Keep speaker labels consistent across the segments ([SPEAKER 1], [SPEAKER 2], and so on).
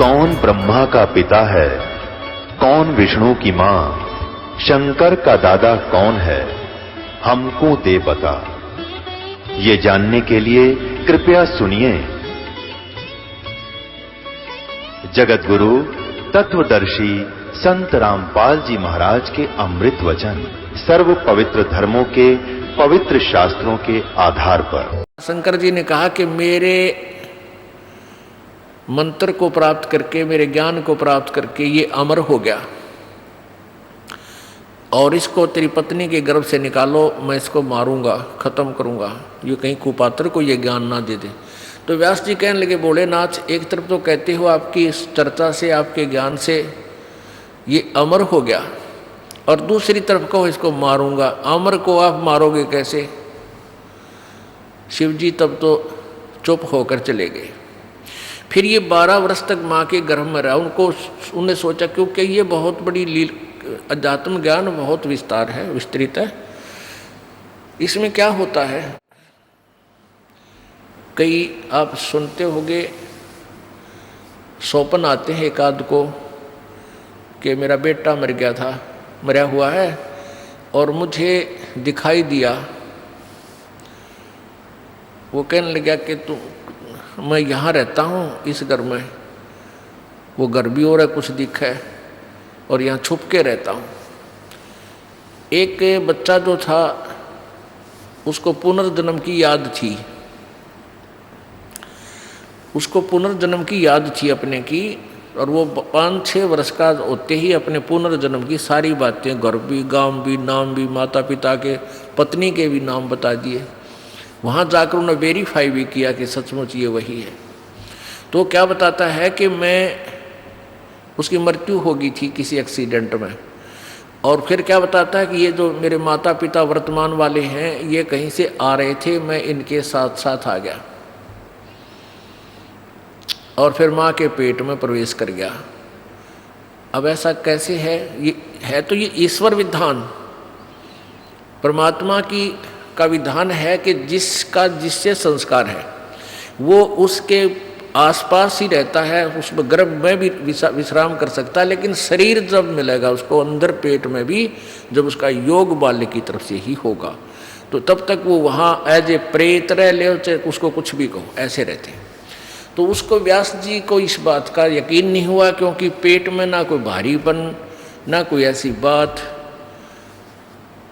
[SPEAKER 1] कौन ब्रह्मा का पिता है, कौन विष्णु की मां, शंकर का दादा कौन है, हमको दे बता। ये जानने के लिए कृपया सुनिए। जगत गुरु तत्वदर्शी संत रामपाल जी महाराज के अमृत वचन सर्व पवित्र धर्मों के पवित्र शास्त्रों के आधार पर।
[SPEAKER 2] शंकर जी ने कहा कि मेरे मंत्र को प्राप्त करके, मेरे ज्ञान को प्राप्त करके ये अमर हो गया और इसको तेरी पत्नी के गर्भ से निकालो, मैं इसको मारूंगा, खत्म करूंगा, ये कहीं कुपात्र को ये ज्ञान ना दे दे। तो व्यास जी कहने लगे, भोलेनाथ एक तरफ तो कहते हो आपकी इस चर्चा से, आपके ज्ञान से ये अमर हो गया, और दूसरी तरफ कहो इसको मारूंगा। अमर को आप मारोगे कैसे? शिव जी तब तो चुप होकर चले गए। फिर ये 12 वर्ष तक माँ के गर्भ में रहा। उन्हें सोचा क्योंकि ये बहुत बड़ी अध्यात्म ज्ञान बहुत विस्तार है, विस्तृत है, इसमें क्या होता है। कई आप सुनते होंगे, स्वप्न आते हैं एक आध को कि मेरा बेटा मर गया था, मरा हुआ है और मुझे दिखाई दिया। वो कहने लगा कि मैं यहाँ रहता हूँ इस घर में, वो घर भी और है कुछ दिखा है और यहाँ छुप के रहता हूँ। एक बच्चा जो था उसको पुनर्जन्म की याद थी, उसको पुनर्जन्म की याद थी अपने की, और वो 5-6 वर्ष का होते ही अपने पुनर्जन्म की सारी बातें, घर भी, गांव भी, नाम भी, माता पिता के, पत्नी के भी नाम बता दिए। वहाँ जाकर उन्होंने वेरीफाई भी किया कि सचमुच ये वही है। तो क्या बताता है कि उसकी मृत्यु हो गई थी किसी एक्सीडेंट में, और फिर क्या बताता है कि ये जो मेरे माता पिता वर्तमान वाले हैं ये कहीं से आ रहे थे, मैं इनके साथ साथ आ गया और फिर माँ के पेट में प्रवेश कर गया। अब ऐसा कैसे है? ये है तो ये ईश्वर विधान, परमात्मा का विधान है कि जिससे संस्कार है वो उसके आसपास ही रहता है, उस गर्भ में भी विश्राम कर सकता है, लेकिन शरीर जब मिलेगा उसको अंदर पेट में भी, जब उसका योग बाल्य की तरफ से ही होगा, तो तब तक वो वहाँ एज ए प्रेत रह ले, उसको कुछ भी कहो, ऐसे रहते हैं। तो उसको व्यास जी को इस बात का यकीन नहीं हुआ, क्योंकि पेट में ना कोई भारीपन, ना कोई ऐसी बात।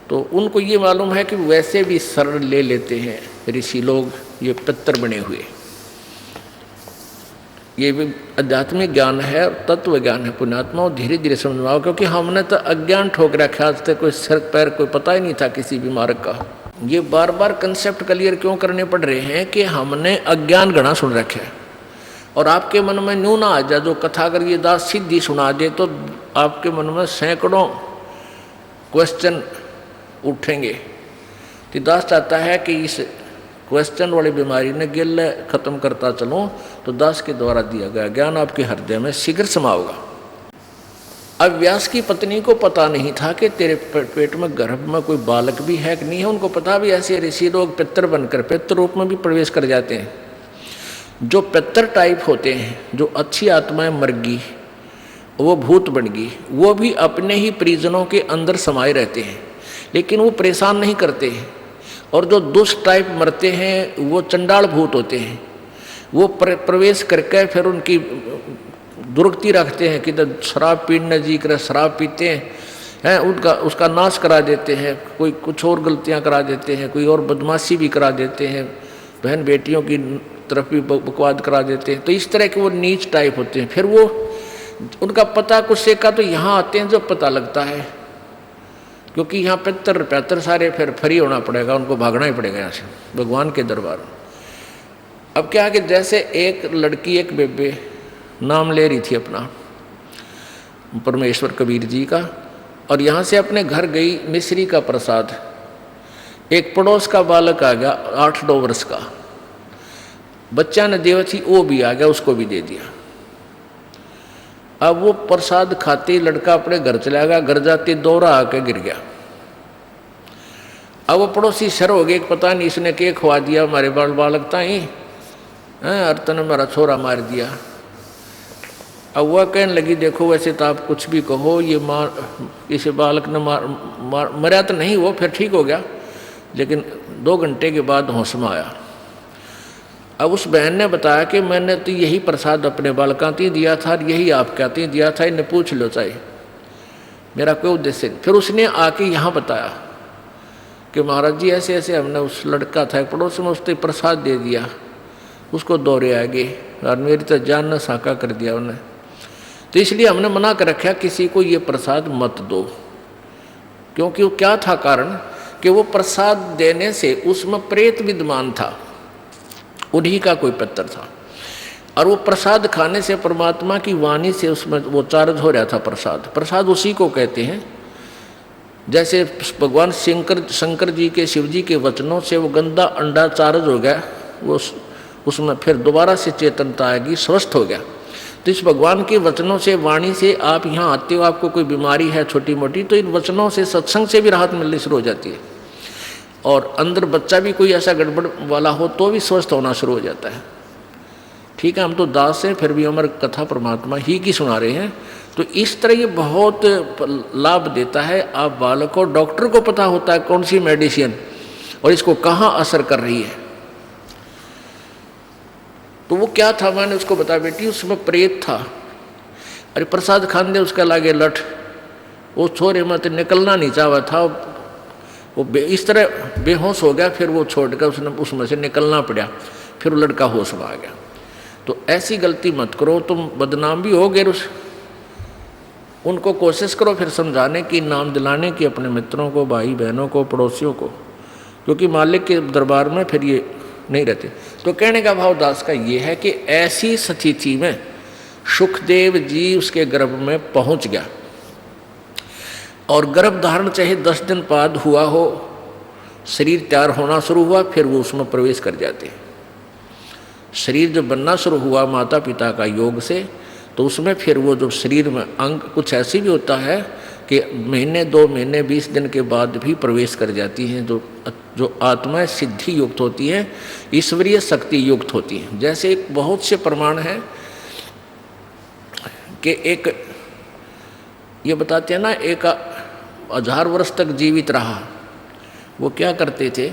[SPEAKER 2] तो उनको ये मालूम है कि वैसे भी शरण ले लेते हैं ऋषि लोग, ये पितर बने हुए। ये भी आध्यात्मिक ज्ञान है, तत्व ज्ञान है। पुण्यात्मा धीरे धीरे समझ आओ, क्योंकि हमने तो अज्ञान ठोक रखा, आज तक कोई सर पैर कोई पता ही नहीं था किसी भी मार्ग का। ये बार बार कंसेप्ट क्लियर क्यों करने पड़ रहे हैं कि हमने अज्ञान घना सुन रखे है, और आपके मन में न्यू ना आ जाए। जो कथा अगर ये दास सीधी सुना दे तो आपके मन में सैकड़ों क्वेश्चन उठेंगे। तो दास चाहता है कि इस क्वेश्चन वाली बीमारी ने गिल खत्म करता चलो, तो दास के द्वारा दिया गया ज्ञान आपके हृदय में शीघ्र समाओगा। अब व्यास की पत्नी को पता नहीं था कि तेरे पेट में गर्भ में कोई बालक भी है कि नहीं है। उनको पता भी ऐसे ऋषि लोग पितर बनकर पितर रूप में भी प्रवेश कर जाते हैं। जो पितर टाइप होते हैं, जो अच्छी आत्माएं मर गई, वो भूत बन गई, वो भी अपने ही परिजनों के अंदर समाये रहते हैं, लेकिन वो परेशान नहीं करते हैं। और जो दुष्ट टाइप मरते हैं वो चंडाल भूत होते हैं, वो प्रवेश करके फिर उनकी दुर्गति रखते हैं कि शराब पीने जी कर शराब पीते हैं, उसका नाश करा देते हैं, कोई कुछ और गलतियां करा देते हैं, कोई और बदमाशी भी करा देते हैं, बहन बेटियों की तरफ भी बकवाद करा देते हैं। तो इस तरह के वो नीच टाइप होते हैं। फिर वो उनका पता कुछ से का तो यहाँ आते हैं जब पता लगता है, क्योंकि यहाँ पितर सारे फिर फ्री होना पड़ेगा, उनको भागना ही पड़ेगा यहाँ से भगवान के दरबार। अब क्या है कि जैसे एक लड़की, एक बेबे नाम ले रही थी अपना परमेश्वर कबीर जी का, और यहाँ से अपने घर गई मिश्री का प्रसाद। एक पड़ोस का बालक आ गया 8-9 वर्ष का, बच्चा ने देव थी, वो भी आ गया, उसको भी दे दिया। अब वो प्रसाद खाते ही लड़का अपने घर चला गया, घर जाते दौरा आके गिर गया। अब वो पड़ोसी शर हो गए, पता नहीं इसने क्या खवा दिया हमारे बालक ताई, अर्तन ने मेरा छोरा मार दिया। अब वह कहने लगी, देखो वैसे तो आप कुछ भी कहो, ये किसी बालक ने मरा तो नहीं, वो फिर ठीक हो गया, लेकिन 2 घंटे के बाद होश में आया। अब उस बहन ने बताया कि मैंने तो यही प्रसाद अपने बालकों को दिया था, यही आप कहते दिया था, इन्हें पूछ लो चाहिए, मेरा कोई उद्देश्य नहीं। फिर उसने आके यहाँ बताया कि महाराज जी ऐसे ऐसे हमने उस लड़का था पड़ोस में, उसने प्रसाद दे दिया, उसको दौरे आ गए और मेरी तो जान न साका कर दिया उन्हें, तो इसलिए हमने मना कर रखा किसी को ये प्रसाद मत दो। क्योंकि वो क्या था कारण कि वो प्रसाद देने से उसमें प्रेत विद्यमान था, उन्हीं का कोई पत्थर था, और वो प्रसाद खाने से परमात्मा की वाणी से उसमें वो चार्ज हो रहा था। प्रसाद उसी को कहते हैं, जैसे भगवान शंकर जी के शिव जी के वचनों से वो गंदा अंडा चार्ज हो गया, वो उसमें फिर दोबारा से चेतनता आएगी, स्वस्थ हो गया। तो इस भगवान के वचनों से, वाणी से आप यहाँ आते हो, आपको कोई बीमारी है छोटी मोटी, तो इन वचनों से, सत्संग से भी राहत मिलनी शुरू हो जाती है, और अंदर बच्चा भी कोई ऐसा गड़बड़ वाला हो तो भी स्वस्थ होना शुरू हो जाता है। ठीक है, हम तो दास हैं, फिर भी हमारी कथा परमात्मा ही की सुना रहे हैं। तो इस तरह ये बहुत लाभ देता है। आप बालक को, डॉक्टर को पता होता है कौन सी मेडिसिन और इसको कहाँ असर कर रही है। तो वो क्या था, मैंने उसको बताया, बेटी उसमें प्रेत था, अरे प्रसाद खान दे उसका लागे लठ, वो छोरे मत निकलना नहीं चाहा था, वो इस तरह बेहोश हो गया, फिर वो छोड़ कर उसने उसमें से निकलना पड़ा, फिर वो लड़का होश में आ गया। तो ऐसी गलती मत करो, तुम बदनाम भी होगे, उनको कोशिश करो फिर समझाने की, नाम दिलाने की अपने मित्रों को, भाई बहनों को, पड़ोसियों को, क्योंकि मालिक के दरबार में फिर ये नहीं रहते। तो कहने का भाव दास का ये है कि ऐसी स्थिति में सुखदेव जी उसके गर्भ में पहुंच गया, और गर्भ धारण चाहे 10 दिन बाद हुआ हो, शरीर तैयार होना शुरू हुआ, फिर वो उसमें प्रवेश कर जाते हैं। शरीर जब बनना शुरू हुआ माता पिता का योग से, तो उसमें फिर वो जो शरीर में अंग कुछ ऐसी भी होता है कि महीने 2 महीने 20 दिन के बाद भी प्रवेश कर जाती हैं, जो आत्माएं सिद्धि युक्त होती हैं, ईश्वरीय शक्ति युक्त होती हैं। जैसे एक बहुत से प्रमाण हैं कि एक ये बताते हैं ना, एक 1000 वर्ष तक जीवित रहा, वो क्या करते थे,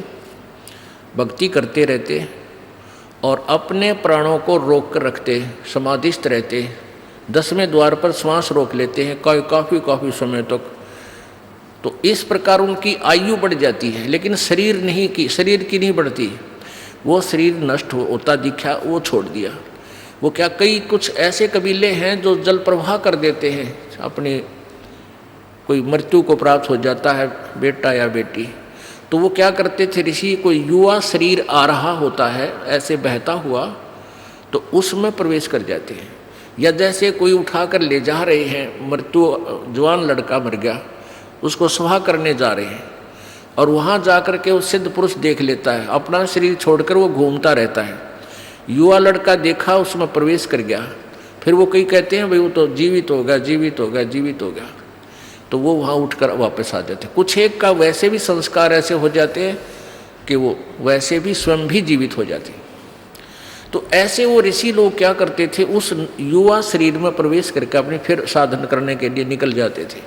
[SPEAKER 2] भक्ति करते रहते और अपने प्राणों को रोक कर रखते, समाधिस्थ रहते, 10वें द्वार पर श्वास रोक लेते हैं काफ़ी समय तक। तो इस प्रकार उनकी आयु बढ़ जाती है, लेकिन शरीर की नहीं बढ़ती। वो शरीर नष्ट होता दिखा, वो छोड़ दिया। वो क्या, कई कुछ ऐसे कबीले हैं जो जल प्रवाह कर देते हैं, अपनी कोई मृत्यु को प्राप्त हो जाता है बेटा या बेटी, तो वो क्या करते थे ऋषि, कोई युवा शरीर आ रहा होता है ऐसे बहता हुआ, तो उसमें प्रवेश कर जाते हैं। या जैसे कोई उठाकर ले जा रहे हैं, मृत्यु जवान लड़का मर गया, उसको स्वाह करने जा रहे हैं, और वहाँ जाकर के वो सिद्ध पुरुष देख लेता है, अपना शरीर छोड़कर वो घूमता रहता है। युवा लड़का देखा, उसमें प्रवेश कर गया, फिर वो कई कहते हैं भाई वो तो जीवित हो गया, तो वो वहाँ उठकर वापस आ जाते। कुछ एक का वैसे भी संस्कार ऐसे हो जाते हैं कि वो वैसे भी स्वयं भी जीवित हो जाते। तो ऐसे वो ऋषि लोग क्या करते थे, उस युवा शरीर में प्रवेश करके अपने फिर साधन करने के लिए निकल जाते थे।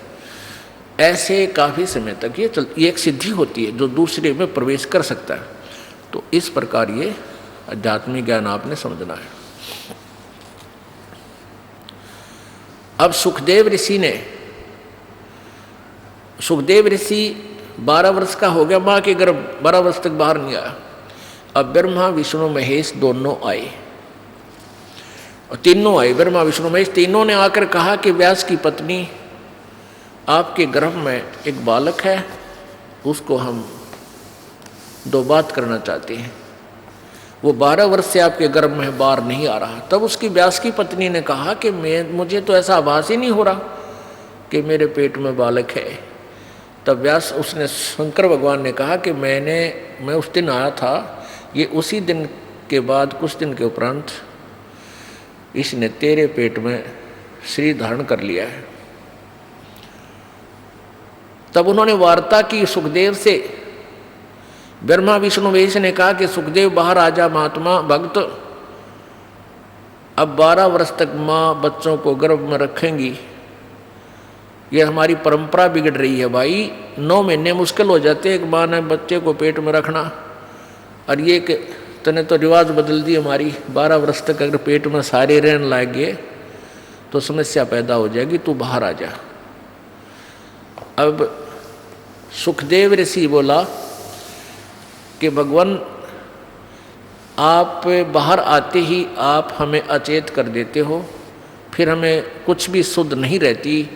[SPEAKER 2] ऐसे काफ़ी समय तक ये एक सिद्धि होती है जो दूसरे में प्रवेश कर सकता है। तो इस प्रकार ये आध्यात्मिक ज्ञान आपने समझना है। अब सुखदेव ऋषि 12 वर्ष का हो गया, माँ के गर्भ 12 वर्ष तक बाहर नहीं आया। अब ब्रह्मा विष्णु महेश दोनों आए, और तीनों आए, ब्रह्मा विष्णु महेश तीनों ने आकर कहा कि व्यास की पत्नी, आपके गर्भ में एक बालक है, उसको हम 2 बात करना चाहते हैं। वो 12 वर्ष से आपके गर्भ में बाहर नहीं आ रहा। तब उसकी व्यास की पत्नी ने कहा कि मुझे तो ऐसा आभास ही नहीं हो रहा कि मेरे पेट में बालक है। तब व्यास उसने शंकर भगवान ने कहा कि मैं उस दिन आया था, ये उसी दिन के बाद कुछ दिन के उपरांत इसने तेरे पेट में शरीर धारण कर लिया है। तब उन्होंने वार्ता की सुखदेव से। ब्रह्मा विष्णु महेश ने कहा कि सुखदेव बाहर आजा महात्मा भक्त, अब 12 वर्ष तक माँ बच्चों को गर्भ में रखेंगी, ये हमारी परंपरा बिगड़ रही है भाई। 9 महीने मुश्किल हो जाते एक माँ ने बच्चे को पेट में रखना, और ये कि तने तो रिवाज बदल दी हमारी। 12 वर्ष तक अगर पेट में सारे रहने लग गए तो समस्या पैदा हो जाएगी, तू बाहर आ जा। अब सुखदेव ऋषि बोला कि भगवान आप बाहर आते ही आप हमें अचेत कर देते हो, फिर हमें कुछ भी शुद्ध नहीं रहती।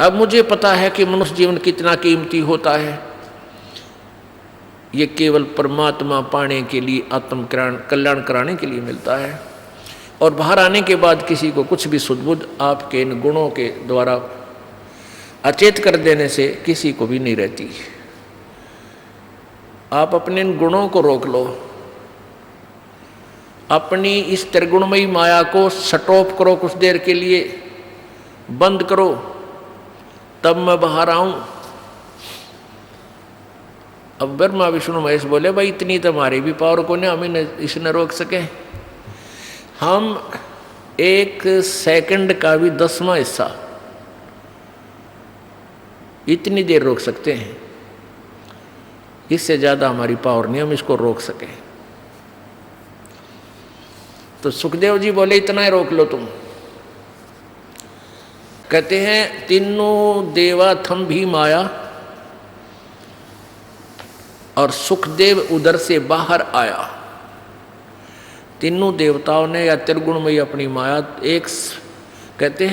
[SPEAKER 2] अब मुझे पता है कि मनुष्य जीवन कितना कीमती होता है, ये केवल परमात्मा पाने के लिए, आत्म कल्याण कराने के लिए मिलता है, और बाहर आने के बाद किसी को कुछ भी सुध-बुद्ध आपके इन गुणों के द्वारा अचेत कर देने से किसी को भी नहीं रहती। आप अपने इन गुणों को रोक लो, अपनी इस त्रिगुणमयी माया को स्टॉप करो, कुछ देर के लिए बंद करो, तब मैं बाहर आऊं। अब ब्रह्मा विष्णु महेश बोले भाई इतनी तो हमारी भी पावर को नहीं, हमें इसने रोक सके। हम 1 सेकंड का भी 10वां हिस्सा इतनी देर रोक सकते हैं, इससे ज्यादा हमारी पावर नहीं हम इसको रोक सके। तो सुखदेव जी बोले इतना ही रोक लो तुम। कहते हैं तीनों देवा थम भी माया, और सुखदेव उधर से बाहर आया। तीनों देवताओं ने या त्रिगुणमयी अपनी माया एक कहते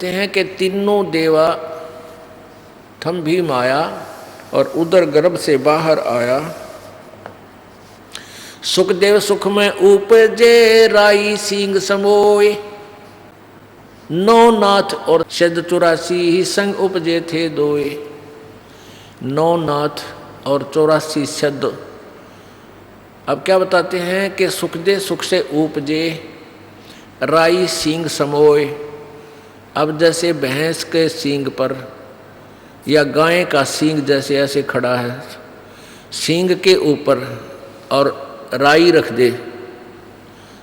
[SPEAKER 2] हैं कि तीनों देवा थम भी माया और उधर गर्भ से बाहर आया। सुखदेव सुख में उपजे राई सिंह समोए, 9 नाथ और शब्द 84 ही संग उपजे थे दोए। 9 नाथ और 84 शब्द। अब क्या बताते हैं कि सुखदेव सुख से उपजे राई सींग समोए। अब जैसे भैंस के सींग पर या गाय का सींग जैसे ऐसे खड़ा है, सींग के ऊपर और राई रख दे,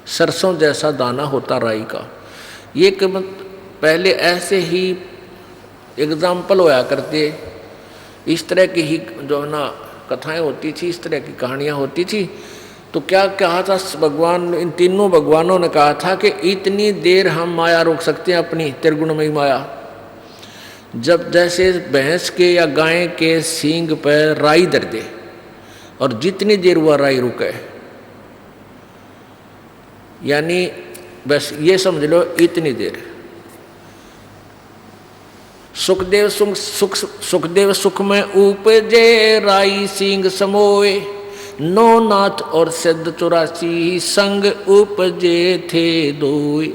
[SPEAKER 2] सरसों जैसा दाना होता राई का। ये पहले ऐसे ही एग्जाम्पल होया करते, इस तरह की ही जो है ना कथाएं होती थी, इस तरह की कहानियां होती थी। तो क्या कहा था भगवान, इन तीनों भगवानों ने कहा था कि इतनी देर हम माया रोक सकते हैं, अपनी त्रिगुणमयी माया। जब जैसे भैंस के या गाय के सींग पर राई धर दे और जितनी देर वह राई रुके, यानी बस ये समझ लो इतनी देर। सुखदेव सुख में उपजे राई सिंह समोए, 9 नाथ और सिद्ध 84 संग उपजे थे दोए।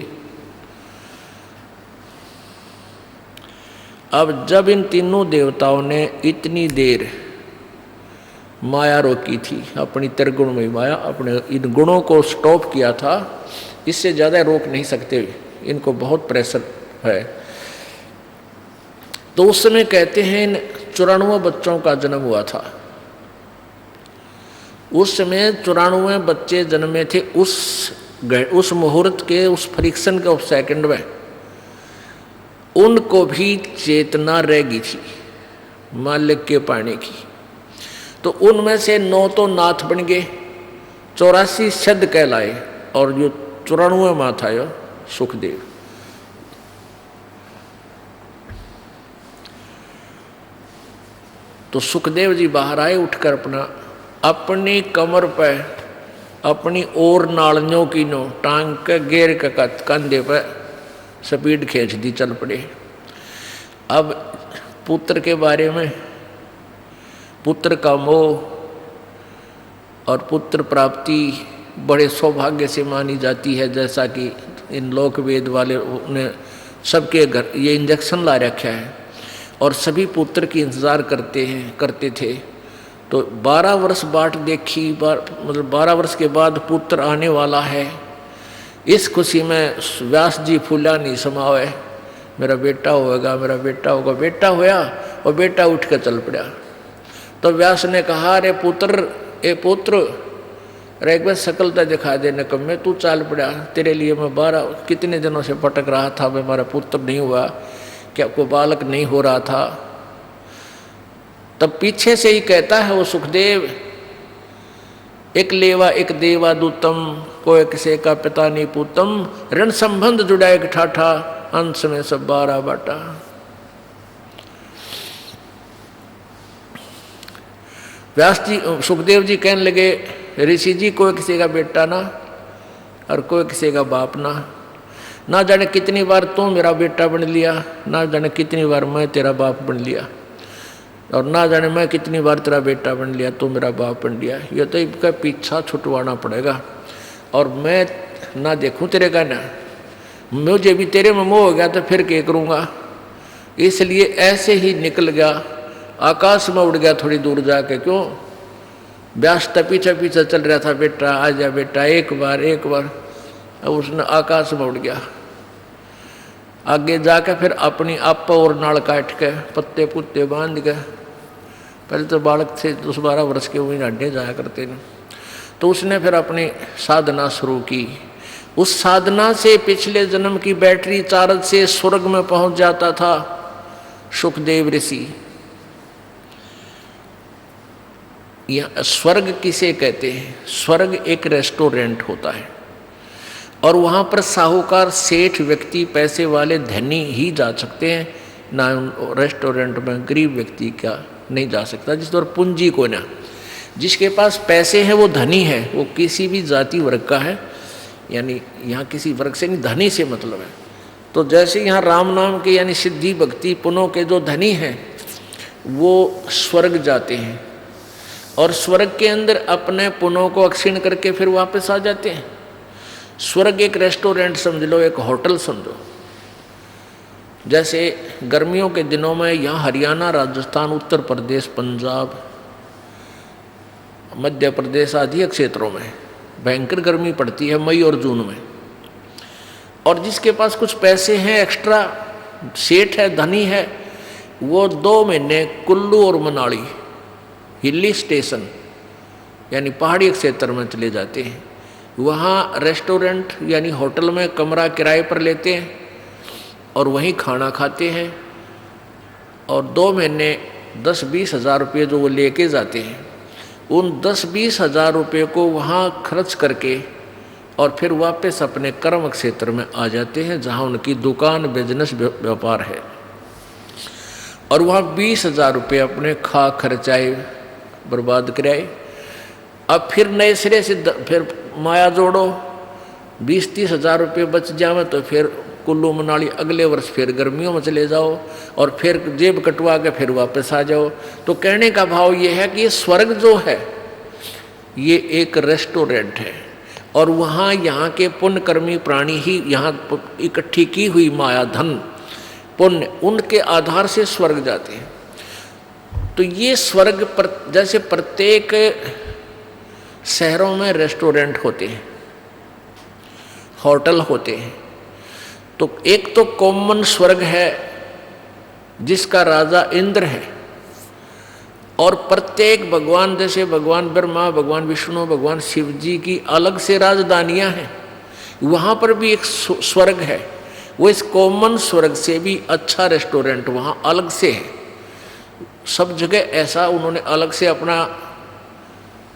[SPEAKER 2] अब जब इन तीनों देवताओं ने इतनी देर माया रोकी थी, अपनी त्रिगुणमयी माया, अपने इन गुणों को स्टॉप किया था, इससे ज़्यादा रोक नहीं सकते, इनको बहुत प्रेशर है। तो उस समय कहते हैं इन 94 बच्चों का जन्म हुआ था। उस समय 94 बच्चे जन्मे थे। उस मुहूर्त के, उस फ्रिक्शन के, उस सेकंड में उनको भी चेतना रह गई थी मालिक के पाने की। तो उनमें से 9 तो नाथ बन गए, 84 शब्द कहलाए, और जो 94 माँ था यो सुखदेव। तो सुखदेव जी बाहर आए, उठकर अपनी कमर पर अपनी और नालियों की नो टांग के गेर के कंधे पर स्पीड खींच दी, चल पड़े। अब पुत्र के बारे में, पुत्र का मोह और पुत्र प्राप्ति बड़े सौभाग्य से मानी जाती है, जैसा कि इन लोक वेद वाले ने सबके घर ये इंजेक्शन ला रखा है और सभी पुत्र की इंतज़ार करते थे। तो 12 वर्ष बाट देखी, मतलब 12 वर्ष के बाद पुत्र आने वाला है। इस खुशी में व्यास जी फूला नहीं समावे, मेरा बेटा होगा, मेरा बेटा होगा। बेटा होया और बेटा उठ कर चल पड़ा। तो व्यास ने कहा, अरे पुत्र, ए पुत्र, अरे एक बार शकलता दिखा दे निकम्मे, तू चाल पड़ा, तेरे लिए मैं 12 कितने दिनों से भटक रहा था, मैं हमारा पुत्र नहीं हुआ, क्या कोई बालक नहीं हो रहा था। तब पीछे से ही कहता है वो सुखदेव, एक लेवा एक देवा दूतम, कोई किसे का पिता नहीं पूतम, ऋण संबंध जुड़ा एक ठाठा, अंश में सब 12 बाटा। व्यास जी सुखदेव जी कहने लगे, ऋषि जी कोई किसी का बेटा ना और कोई किसी का बाप ना जाने कितनी बार तू मेरा बेटा बन लिया, ना जाने कितनी बार मैं तेरा बाप बन लिया, और ना जाने मैं कितनी बार तेरा बेटा बन लिया, तू मेरा बाप बन लिया। ये तो इनका पीछा छुटवाना पड़ेगा, और मैं ना देखूं तेरे का ना, मुझे भी तेरे में मोह हो गया तो फिर क्या करूँगा। इसलिए ऐसे ही निकल गया, आकाश में उड़ गया थोड़ी दूर जाके। क्यों? व्यास पीछे पीछे चल रहा था, बेटा आ जा बेटा, एक बार। अब उसने आकाश में उड़ गया। आगे जाके फिर अपनी आप और नाल काट के पत्ते पुत्ते बांध के, पहले तो बालक थे 10-12 वर्ष के, वहीं अड्डे जाया करते थे, तो उसने फिर अपनी साधना शुरू की। उस साधना से पिछले जन्म की बैटरी चार्ज से स्वर्ग में पहुंच जाता था सुखदेव ऋषि। यह स्वर्ग किसे कहते हैं? स्वर्ग एक रेस्टोरेंट होता है, और वहाँ पर साहूकार सेठ व्यक्ति पैसे वाले धनी ही जा सकते हैं, ना रेस्टोरेंट में गरीब व्यक्ति क्या नहीं जा सकता। जिस पर पूंजी को ना, जिसके पास पैसे हैं वो धनी है, वो किसी भी जाति वर्ग का है, यानी यहाँ किसी वर्ग से नहीं, धनी से मतलब है। तो जैसे यहाँ राम नाम के यानी सिद्धि भक्ति पुनों के जो धनी हैं वो स्वर्ग जाते हैं, और स्वर्ग के अंदर अपने पुनों को अक्षीण करके फिर वापस आ जाते हैं। स्वर्ग एक रेस्टोरेंट समझ लो, एक होटल समझो। जैसे गर्मियों के दिनों में यहाँ हरियाणा, राजस्थान, उत्तर प्रदेश, पंजाब, मध्य प्रदेश आदि क्षेत्रों में भयंकर गर्मी पड़ती है मई और जून में, और जिसके पास कुछ पैसे हैं, एक्स्ट्रा सेठ है, धनी है, वो 2 महीने कुल्लू और मनाली हिली स्टेशन यानी पहाड़ी क्षेत्र में चले जाते हैं। वहाँ रेस्टोरेंट यानी होटल में कमरा किराए पर लेते हैं और वहीं खाना खाते हैं, और 2 महीने 10-20 हज़ार रुपये जो वो लेके जाते हैं, उन 10-20 हज़ार रुपये को वहाँ खर्च करके और फिर वापस अपने कर्म क्षेत्र में आ जाते हैं, जहाँ उनकी दुकान, बिजनेस, व्यापार है। और वहाँ 20 हज़ार रुपये अपने खा खर्चाए बर्बाद कराए। अब फिर नए सिरे से फिर माया जोड़ो, 20-30 हज़ार रुपये बच जाए तो फिर कुल्लू मनाली अगले वर्ष फिर गर्मियों में चले जाओ, और फिर जेब कटवा के फिर वापस आ जाओ। तो कहने का भाव ये है कि स्वर्ग जो है ये एक रेस्टोरेंट है, और वहाँ यहाँ के पुण्यकर्मी प्राणी ही यहाँ इकट्ठी की हुई माया, धन, पुण्य, उनके आधार से स्वर्ग जाते हैं। तो ये स्वर्ग पर जैसे प्रत्येक शहरों में रेस्टोरेंट होते हैं, होटल होते हैं, तो एक तो कॉमन स्वर्ग है जिसका राजा इंद्र है, और प्रत्येक भगवान, जैसे भगवान ब्रह्मा, भगवान विष्णु, भगवान शिव जी की अलग से राजधानियां हैं, वहाँ पर भी एक स्वर्ग है। वो इस कॉमन स्वर्ग से भी अच्छा रेस्टोरेंट वहाँ अलग से है। सब जगह ऐसा उन्होंने अलग से अपना,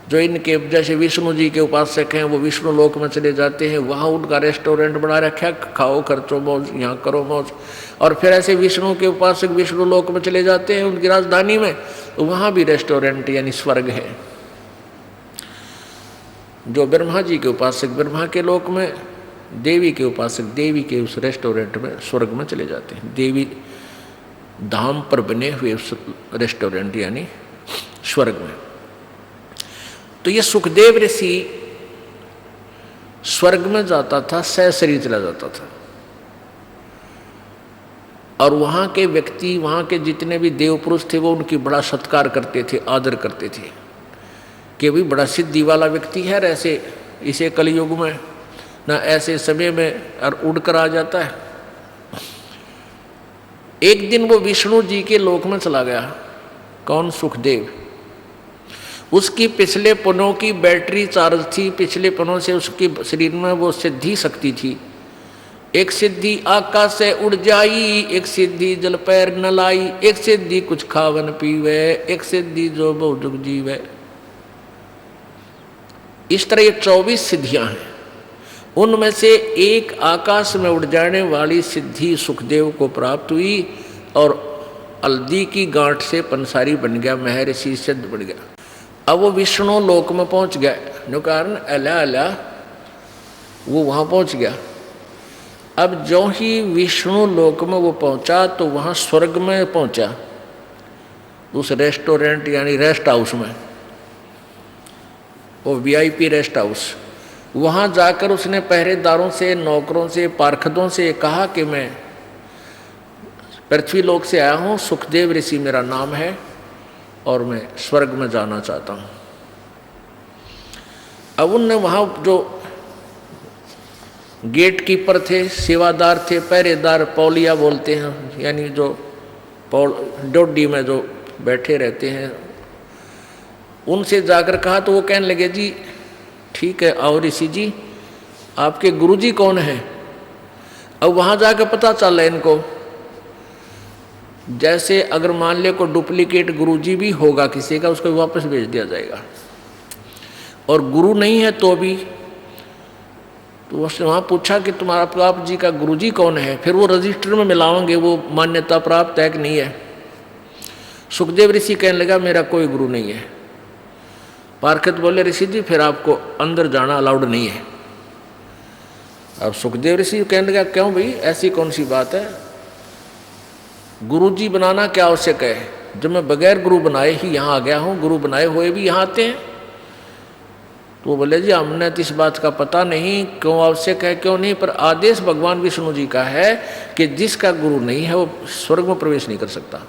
[SPEAKER 2] जो इनके जैसे विष्णु जी के उपासक हैं वो विष्णु लोक में चले जाते हैं, वहाँ उनका रेस्टोरेंट बना रखा, खाओ खर्चो मौज, यहाँ करो मौज। और फिर ऐसे विष्णु के उपासक विष्णु लोक में चले जाते हैं उनकी राजधानी में, तो वहाँ भी रेस्टोरेंट यानी स्वर्ग है। जो ब्रह्मा जी के उपासक ब्रह्मा के लोक में, देवी के उपासक देवी के उस रेस्टोरेंट में स्वर्ग में चले जाते हैं, देवी धाम पर बने हुए उस रेस्टोरेंट यानी स्वर्ग में। तो ये सुखदेव ऋषि स्वर्ग में जाता था, सहशरीर चला जाता था, और वहाँ के व्यक्ति, वहाँ के जितने भी देव पुरुष थे वो उनकी बड़ा सत्कार करते थे, आदर करते थे कि भी बड़ा सिद्धि वाला व्यक्ति है, ऐसे इसे कलयुग में ना ऐसे समय में और उड़कर आ जाता है। एक दिन वो विष्णु जी के लोक में चला गया। कौन? सुखदेव। उसकी पिछले पनों की बैटरी चार्ज थी, पिछले पनों से उसके शरीर में वो सिद्धि शक्ति थी। एक सिद्धि आकाश से उड़ जाई, एक सिद्धि जल पैर न लाई, एक सिद्धि कुछ खावन पीवे, एक सिद्धि जो बहु जुग जीवे। इस तरह ये 24 सिद्धियां हैं। उनमें से एक आकाश में उड़ जाने वाली सिद्धि सुखदेव को प्राप्त हुई और हल्दी की गांठ से पंसारी बन गया, महर्षि सिद्ध बन गया। अब वो विष्णु लोक में पहुंच गया, जो कारण अला अला वो वहां पहुंच गया। अब जो ही विष्णु लोक में वो पहुंचा तो वहां स्वर्ग में पहुंचा, उस रेस्टोरेंट यानी रेस्ट हाउस में, वो VIP रेस्ट हाउस। वहां जाकर उसने पहरेदारों से, नौकरों से, पार्षदों से कहा कि मैं पृथ्वी लोक से आया हूं, सुखदेव ऋषि मेरा नाम है और मैं स्वर्ग में जाना चाहता हूं। अब उनने वहां जो गेट कीपर थे, सेवादार थे, पहरेदार, पौलिया बोलते हैं, यानी जो डोडी में जो बैठे रहते हैं, उनसे जाकर कहा तो वो कहने लगे जी ठीक है आओ ऋषि जी, आपके गुरुजी कौन है। अब वहां जाकर पता चल रहा है इनको, जैसे अगर मान ले को डुप्लीकेट गुरुजी भी होगा किसी का, उसको वापस भेज दिया जाएगा, और गुरु नहीं है तो भी। तो उसने वहां पूछा कि तुम्हारा आप जी का गुरुजी कौन है, फिर वो रजिस्टर में मिलाओगे वो मान्यता प्राप्त है कि नहीं है। सुखदेव ऋषि कहने लगा मेरा कोई गुरु नहीं है। पार्षद बोले ऋषि जी फिर आपको अंदर जाना अलाउड नहीं है। अब सुखदेव ऋषि कहने लगा क्यों भाई, ऐसी कौन सी बात है, गुरुजी बनाना क्या आवश्यक है, जब मैं बगैर गुरु बनाए ही यहाँ आ गया हूँ, गुरु बनाए हुए भी यहाँ आते हैं। तो वो बोले जी हमने तो इस बात का पता नहीं क्यों आवश्यक है क्यों नहीं, पर आदेश भगवान विष्णु जी का है कि जिसका गुरु नहीं है वो स्वर्ग में प्रवेश नहीं कर सकता,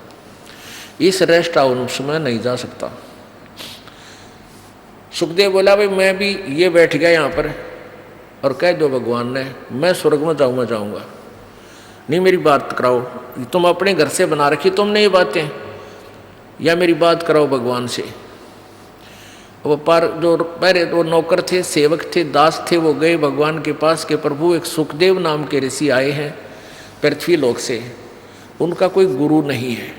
[SPEAKER 2] इस रेस्ट हाउस में नहीं जा सकता। सुखदेव बोला भाई मैं भी ये बैठ गया यहाँ पर और कह दो भगवान ने मैं स्वर्ग में जाऊँगा, नहीं मेरी बात कराओ, तुम अपने घर से बना रखी तुमने ये बातें, या मेरी बात कराओ भगवान से। वो जो पहले वो नौकर थे, सेवक थे, दास थे, वो गए भगवान के पास के प्रभु एक सुखदेव नाम के ऋषि आए हैं पृथ्वी लोक से, उनका कोई गुरु नहीं है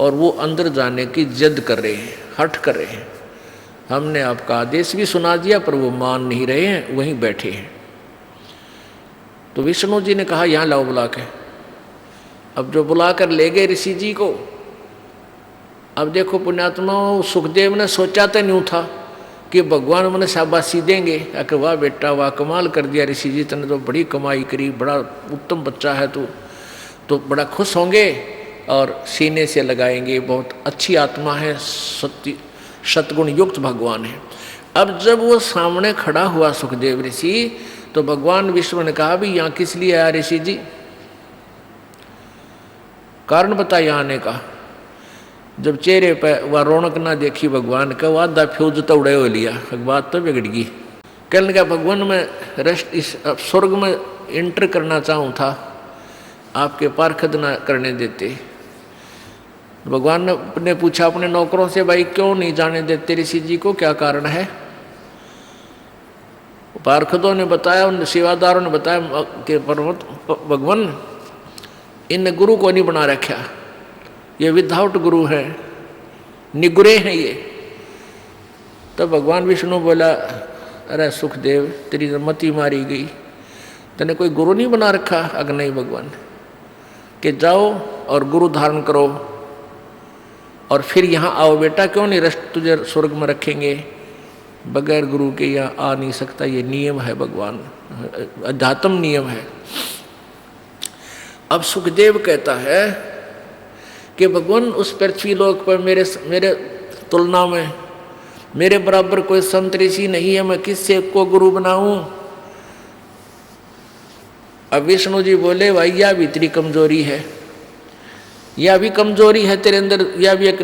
[SPEAKER 2] और वो अंदर जाने की जिद कर रहे हैं, हठ कर रहे हैं। हमने आपका आदेश भी सुना दिया पर वो मान नहीं रहे हैं, वहीं बैठे हैं। तो विष्णु जी ने कहा यहाँ लाओ बुला के। अब जो बुलाकर ले गए ऋषि जी को, अब देखो पुण्यात्मा सुखदेव ने सोचा तो नहीं था कि भगवान मैंने शाबाशी देंगे, अगर वाह बेटा वाह कमाल कर दिया ऋषि जी, तने तो बड़ी कमाई करी, बड़ा उत्तम बच्चा है तू, तो बड़ा खुश होंगे और सीने से लगाएंगे, बहुत अच्छी आत्मा है, सतगुण युक्त भगवान है। अब जब वो सामने खड़ा हुआ सुखदेव ऋषि तो भगवान विष्णु ने कहा भी यहाँ किस लिए आया ऋषि जी, कारण बता यहाँ आने का। जब चेहरे पर वह रौनक ना देखी भगवान का, वह आधा फ्यूज तो उड़े हो लिया, बात तो बिगड़ गई। कहने लगा भगवान मैं रेस्ट इस स्वर्ग में इंटर करना चाहूँ था, आपके पार्षद ना करने देते। भगवान ने पूछा अपने नौकरों से भाई क्यों नहीं जाने देते ऋषि जी को, क्या कारण है। पार्षदों ने बताया, उन सेवादारों ने बताया कि भगवान इन गुरु को नहीं बना रखा, ये विदाउट गुरु है, निगुरे हैं ये। तब भगवान विष्णु बोला अरे सुखदेव तेरी मति मारी गई, तेने कोई गुरु नहीं बना रखा। अगर नहीं भगवान कि जाओ और गुरु धारण करो और फिर यहाँ आओ बेटा, क्यों नहीं रष्ट तुझे स्वर्ग में रखेंगे, बगैर गुरु के यहाँ आ नहीं सकता, ये नियम है भगवान, अध्यात्म नियम है। अब सुखदेव कहता है कि भगवान उस पृथ्वी लोक पर मेरे तुलना में मेरे बराबर कोई संत ऋषि नहीं है, मैं किससे को गुरु बनाऊं। अब विष्णु जी बोले भाई यह भी तेरी कमजोरी है, यह भी कमजोरी है तेरे अंदर, यह भी एक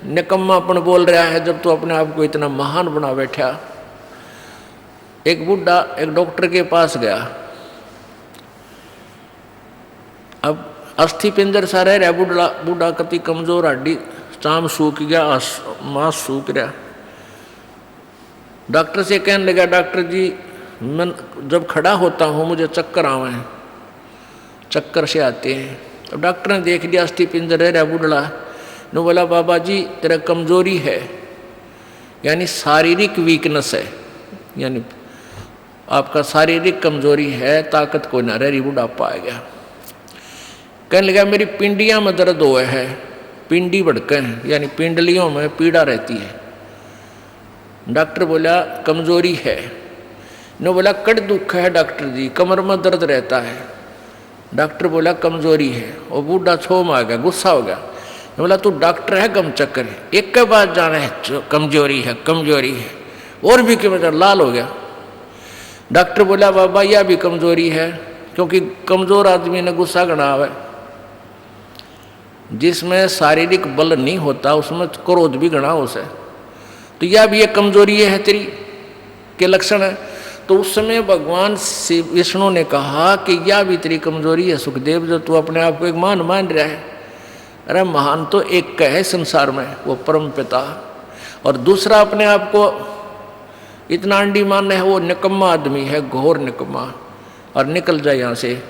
[SPEAKER 2] निकम्मापन बोल रहा है जब तू अपने आप को इतना महान बना बैठा। एक बुढ़ा एक डॉक्टर के पास गया, अब अस्थि पिंजर सा रह रहा, बूढ़ा कति कमजोर, हड्डी चाम सूख गया, मांस सूख रहा। डॉक्टर से कहने लगा, डॉक्टर जी मैं जब खड़ा होता हूँ मुझे चक्कर आवे हैं, चक्कर से आते हैं। अब डॉक्टर ने देख लिया अस्थि पिंजर रह बुढ़ड़ा ने बोला, बाबा जी तेरा कमजोरी है, यानी शारीरिक वीकनेस है, यानी आपका शारीरिक कमजोरी है, ताकत कोई ना रही, बुढ़ापा आ गया। कहने लगा मेरी पिंडियां में दर्द हुआ है, पिंडी भड़के हैं, यानी पिंडलियों में पीड़ा रहती है। डॉक्टर बोला कमजोरी है। ने बोला कड़ दुख है डॉक्टर जी, कमर में दर्द रहता है। डॉक्टर बोला कमजोरी है। और बूढ़ा छोम आ गया, गुस्सा हो गया। ने बोला तू डॉक्टर है गम चक्कर है, एक के बाद जाना है कमजोरी है कमजोरी है, और भी क्यों मतलब लाल हो गया। डॉक्टर बोला बाबा यह भी कमजोरी है, क्योंकि कमजोर आदमी ने गुस्सा गणा है, जिसमें शारीरिक बल नहीं होता उसमें क्रोध भी गणा उसे, तो यह भी एक कमजोरी है तेरी के लक्षण है। तो उस समय भगवान शिव विष्णु ने कहा कि यह भी तेरी कमजोरी है सुखदेव, जो तू अपने आप को एक मान मान रहा है। अरे महान तो एक का है संसार में, वो परम पिता, और दूसरा अपने आप को इतना अंडी मान है, वो निकम्मा आदमी है, घोर निकम्मा, और निकल जाए यहाँ से।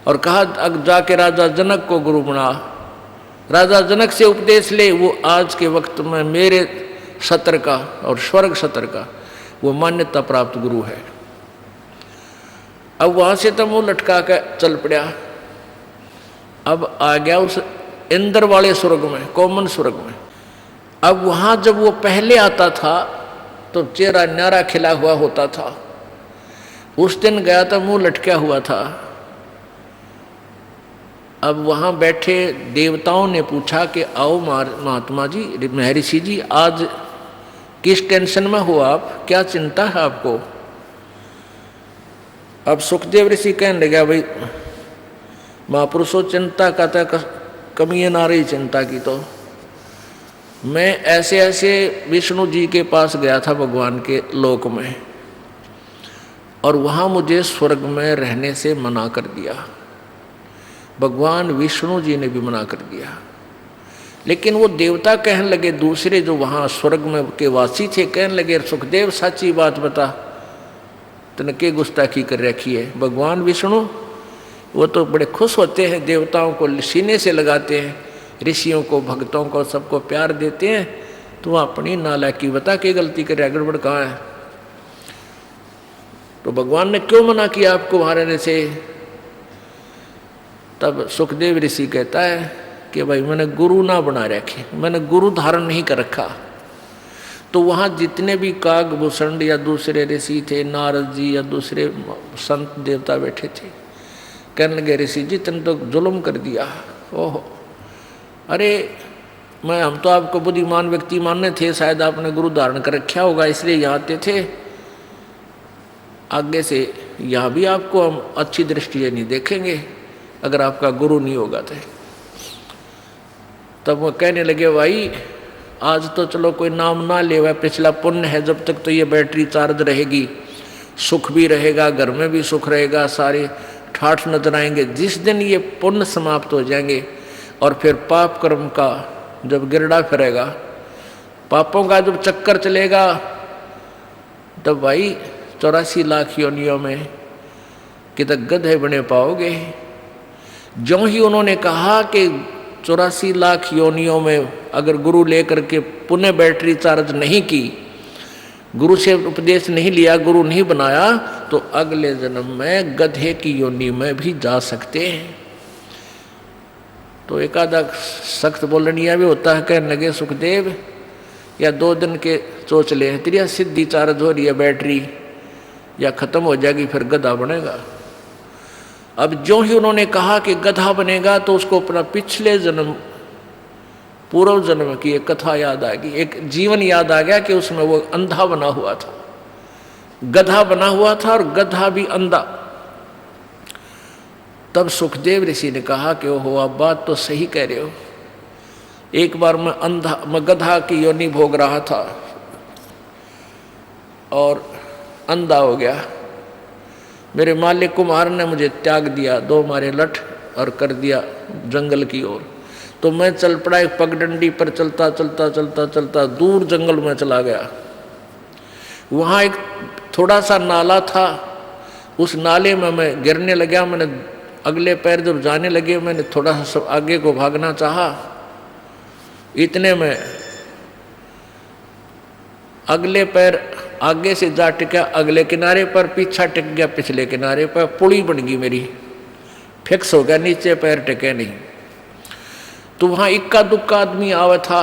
[SPEAKER 2] और कहा अब जाके राजा जनक को गुरु बना, राजा जनक से उपदेश ले, वो आज के वक्त में मेरे सत्र का और स्वर्ग सत्र का वो मान्यता प्राप्त गुरु है। अब वहां से तो मुंह लटका कर चल पड़ा। अब आ गया उस इंद्र वाले स्वर्ग में, कॉमन स्वर्ग में। अब वहां जब वो पहले आता था तो चेहरा न्यारा खिला हुआ होता था, उस दिन गया तो मुंह लटका हुआ था। अब वहां बैठे देवताओं ने पूछा कि आओ महात्मा जी, महर्षि जी, आज किस टेंशन में हो आप, क्या चिंता है आपको। अब सुखदेव ऋषि कहने लगा भाई महापुरुषों चिंता का तो कमी है ना रही चिंता की। तो मैं ऐसे ऐसे विष्णु जी के पास गया था भगवान के लोक में, और वहाँ मुझे स्वर्ग में रहने से मना कर दिया, भगवान विष्णु जी ने भी मना कर दिया। लेकिन वो देवता कहने लगे, दूसरे जो वहाँ स्वर्ग में के वासी थे, कहने लगे सुखदेव सच्ची बात बता, तूने के गुस्ताखी कर रखी है। भगवान विष्णु वो तो बड़े खुश होते हैं, देवताओं को सीने से लगाते हैं, ऋषियों को भक्तों को सबको प्यार देते हैं। तो अपनी नालायकी बता के गलती करे, गड़बड़ कहाँ है। तो भगवान ने क्यों मना किया आपको वहाँ रहने से। तब सुखदेव ऋषि कहता है कि भाई मैंने गुरु ना बना रखे, मैंने गुरु धारण नहीं कर रखा। तो वहाँ जितने भी कागभूषण या दूसरे ऋषि थे, नारद जी या दूसरे संत देवता बैठे थे, कहने लगे ऋषि जी तुमने तो जुल्म कर दिया। ओहो, अरे हम तो आपको बुद्धिमान व्यक्ति मानने थे, शायद आपने गुरु धारण कर रखा होगा इसलिए यहाँ आते थे। आगे से यहाँ भी आपको हम अच्छी दृष्टि से नहीं देखेंगे अगर आपका गुरु नहीं होगा तो। तब वो कहने लगे भाई आज तो चलो कोई नाम ना ले, वह पिछला पुण्य है, जब तक तो ये बैटरी चार्ज रहेगी, सुख भी रहेगा, घर में भी सुख रहेगा, सारे ठाठ नजर आएंगे। जिस दिन ये पुण्य समाप्त हो जाएंगे और फिर पाप कर्म का जब गिरडा फिरेगा, पापों का जब चक्कर चलेगा, तब भाई 84 लाख योनियों में कितने गधे बने पाओगे। जो ही उन्होंने कहा कि 84 लाख योनियों में अगर गुरु लेकर के पुनः बैटरी चार्ज नहीं की, गुरु से उपदेश नहीं लिया, गुरु नहीं बनाया, तो अगले जन्म में गधे की योनि में भी जा सकते हैं। तो एक आधा सख्त बोलनिया भी होता है, कहने लगे सुखदेव या 2 दिन के सोच ले, तेरी सिद्धि चार्ज हो रही है बैटरी, या खत्म हो जाएगी फिर गधा बनेगा। अब जो ही उन्होंने कहा कि गधा बनेगा तो उसको अपना पिछले जन्म पूर्व जन्म की एक कथा याद आ गई, एक जीवन याद आ गया कि उसमें वो अंधा बना हुआ था, गधा बना हुआ था और गधा भी अंधा। तब सुखदेव ऋषि ने कहा कि ओहो आप बात तो सही कह रहे हो, एक बार मैं गधा की योनि भोग रहा था और अंधा हो गया। मेरे मालिक कुमार ने मुझे त्याग दिया, 2 मारे लठ और कर दिया जंगल की ओर। तो मैं चल पड़ा एक पगडंडी पर, चलता चलता चलता चलता दूर जंगल में चला गया। वहाँ एक थोड़ा सा नाला था, उस नाले में मैं गिरने लगा। मैंने अगले पैर जब जाने लगे, मैंने थोड़ा सा आगे को भागना चाहा, इतने में अगले पैर आगे से जा टिका अगले किनारे पर, पीछा टिक गया पिछले किनारे पर, पुड़ी बन गई मेरी, फिक्स हो गया, नीचे पैर टिके नहीं। तो वहाँ इक्का दुक्का आदमी आवा था,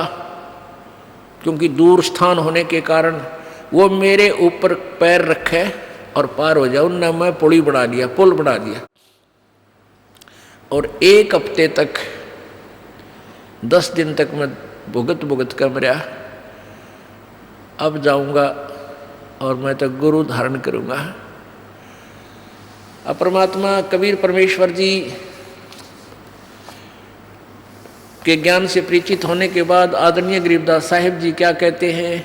[SPEAKER 2] क्योंकि दूर स्थान होने के कारण वो मेरे ऊपर पैर रखे और पार हो जाए, उनने मैं पुड़ी बना दिया, पुल बना दिया। और 1 हफ्ते तक 10 दिन तक मैं भुगत भुगत कर मरा। अब जाऊंगा और मैं तो गुरु धारण करूंगा। अब परमात्मा कबीर परमेश्वर जी के ज्ञान से परिचित होने के बाद आदरणीय गरीबदास साहिब जी क्या कहते हैं,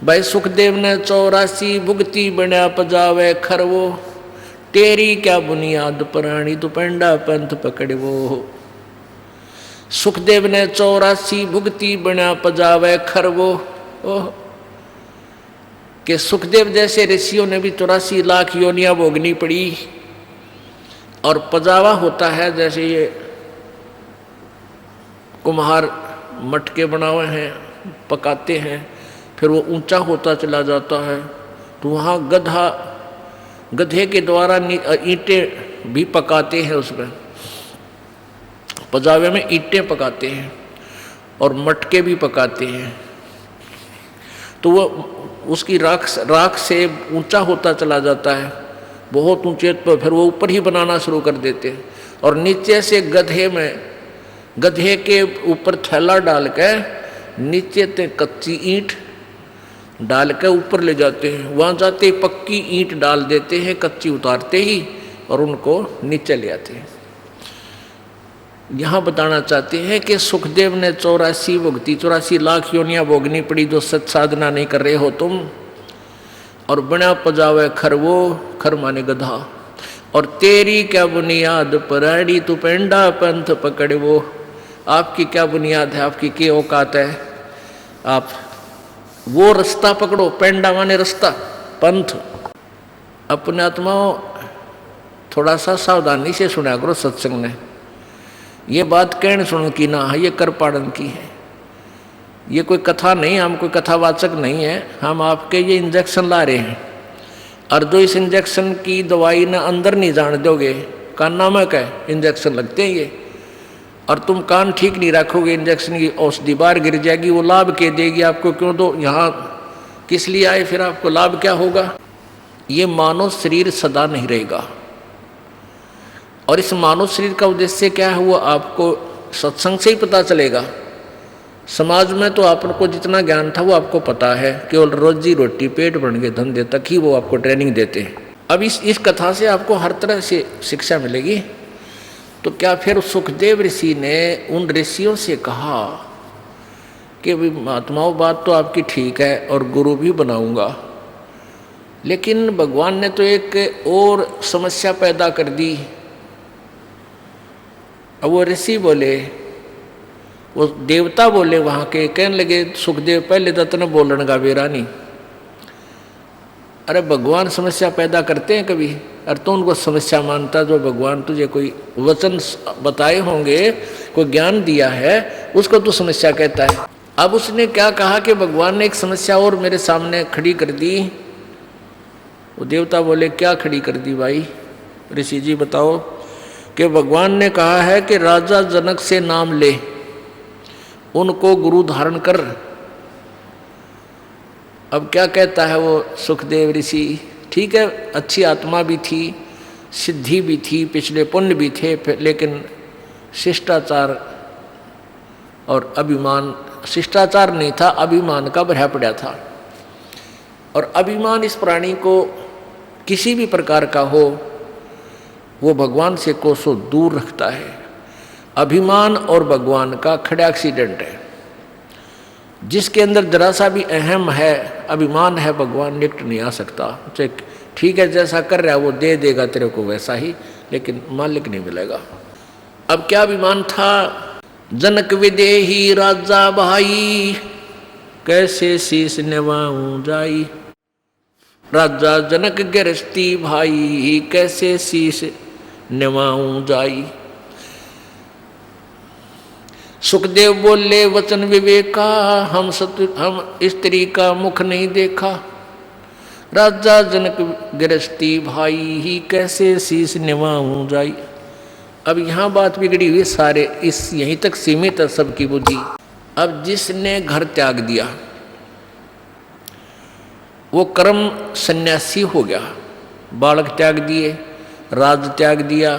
[SPEAKER 2] भाई सुखदेव ने 84 भुगती बना पजावे खरवो, तेरी क्या बुनियाद प्राणी तू पेंडा पंथ पकड़वो। सुखदेव ने 84 भुगती बना पजावे खरवो। ओह, कि सुखदेव जैसे ऋषियों ने भी 84 लाख योनियां भोगनी पड़ी। और पजावा होता है जैसे ये कुम्हार मटके बनाए हैं, पकाते हैं, फिर वो ऊंचा होता चला जाता है, तो वहाँ गधे के द्वारा ईंटें भी पकाते हैं, उसमें पजावे में ईंटें पकाते हैं और मटके भी पकाते हैं। तो वो उसकी राख से ऊंचा होता चला जाता है, बहुत ऊंचे पर फिर वो ऊपर ही बनाना शुरू कर देते हैं। और नीचे से गधे के ऊपर थैला डाल के नीचे ते कच्ची ईंट डाल के ऊपर ले जाते हैं, वहाँ जाते पक्की ईंट डाल देते हैं, कच्ची उतारते ही, और उनको नीचे ले आते हैं। यहाँ बताना चाहते हैं कि सुखदेव ने 84 लाख योनियां भोगनी पड़ी जो सत साधना नहीं कर रहे हो तुम। और बिना पजावे खरवो, खर माने गधा, और तेरी क्या बुनियाद पराड़ी तू पेंडा पंथ पकड़वो। आपकी क्या बुनियाद है, आपकी क्या औकात है, आप वो रास्ता पकड़ो, पेंडा माने रास्ता, पंथ। अपने आत्माओं थोड़ा सा सावधानी से सुना करो सत्संग में। ये बात कहने सुन की ना है, ये कर पाड़न की है, ये कोई कथा नहीं, हम कोई कथावाचक नहीं है, हम आपके ये इंजेक्शन ला रहे हैं। और जो इस इंजेक्शन की दवाई ना अंदर नहीं जान दोगे, कान नामक है, इंजेक्शन लगते हैं ये, और तुम कान ठीक नहीं रखोगे, इंजेक्शन की औषधि बाहर गिर जाएगी, वो लाभ के देगी आपको, क्यों दो, यहाँ किस लिए आए, फिर आपको लाभ क्या होगा। ये मानव शरीर सदा नहीं रहेगा, और इस मानव शरीर का उद्देश्य क्या है वो आपको सत्संग से ही पता चलेगा। समाज में तो आपको जितना ज्ञान था वो आपको पता है, केवल रोजी रोटी पेट भरने के धंधे तक ही वो आपको ट्रेनिंग देते हैं। अब इस कथा से आपको हर तरह से शिक्षा मिलेगी। तो क्या फिर सुखदेव ऋषि ने उन ऋषियों से कहा कि महात्माओं बात तो आपकी ठीक है और गुरु भी बनाऊंगा, लेकिन भगवान ने तो एक और समस्या पैदा कर दी। अब वो ऋषि बोले, वो देवता बोले वहाँ के, कहने लगे सुखदेव पहले दत्तन बोलन का बेरा नहीं। अरे भगवान समस्या पैदा करते हैं कभी, और तो उनको समस्या मानता, जो भगवान तुझे कोई वचन बताए होंगे, कोई ज्ञान दिया है, उसको तू समस्या कहता है। अब उसने क्या कहा कि भगवान ने एक समस्या और मेरे सामने खड़ी कर दी। वो देवता बोले क्या खड़ी कर दी भाई, ऋषि जी बताओ। कि भगवान ने कहा है कि राजा जनक से नाम ले, उनको गुरु धारण कर। अब क्या कहता है वो सुखदेव ऋषि, ठीक है अच्छी आत्मा भी थी, सिद्धि भी थी, पिछले पुण्य भी थे, लेकिन शिष्टाचार और अभिमान, शिष्टाचार नहीं था, अभिमान का भरा पड़ा था। और अभिमान इस प्राणी को किसी भी प्रकार का हो, वो भगवान से कोसों दूर रखता है। अभिमान और भगवान का खड़ा एक्सीडेंट है। जिसके अंदर जरा सा भी अहम है, अभिमान है, भगवान निकट नहीं आ सकता। चाहे ठीक है जैसा कर रहा है वो दे देगा तेरे को वैसा ही, लेकिन मालिक नहीं मिलेगा। अब क्या अभिमान था, जनक विदेही राजा भाई, कैसे शीस निवाऊं जाई। राजा जनक गृहस्थी भाई, कैसे शीश निवाऊं जाई। सुखदेव बोले वचन विवेका, हम स्त्री का मुख नहीं देखा। राजा जनक गृहस्थी भाई ही, कैसे शीश निवाऊं जाई। अब यहाँ बात बिगड़ी हुई, सारे इस यहीं तक सीमित है सबकी बुद्धि। अब जिसने घर त्याग दिया वो कर्म सन्यासी हो गया, बालक त्याग दिए, राज त्याग दिया,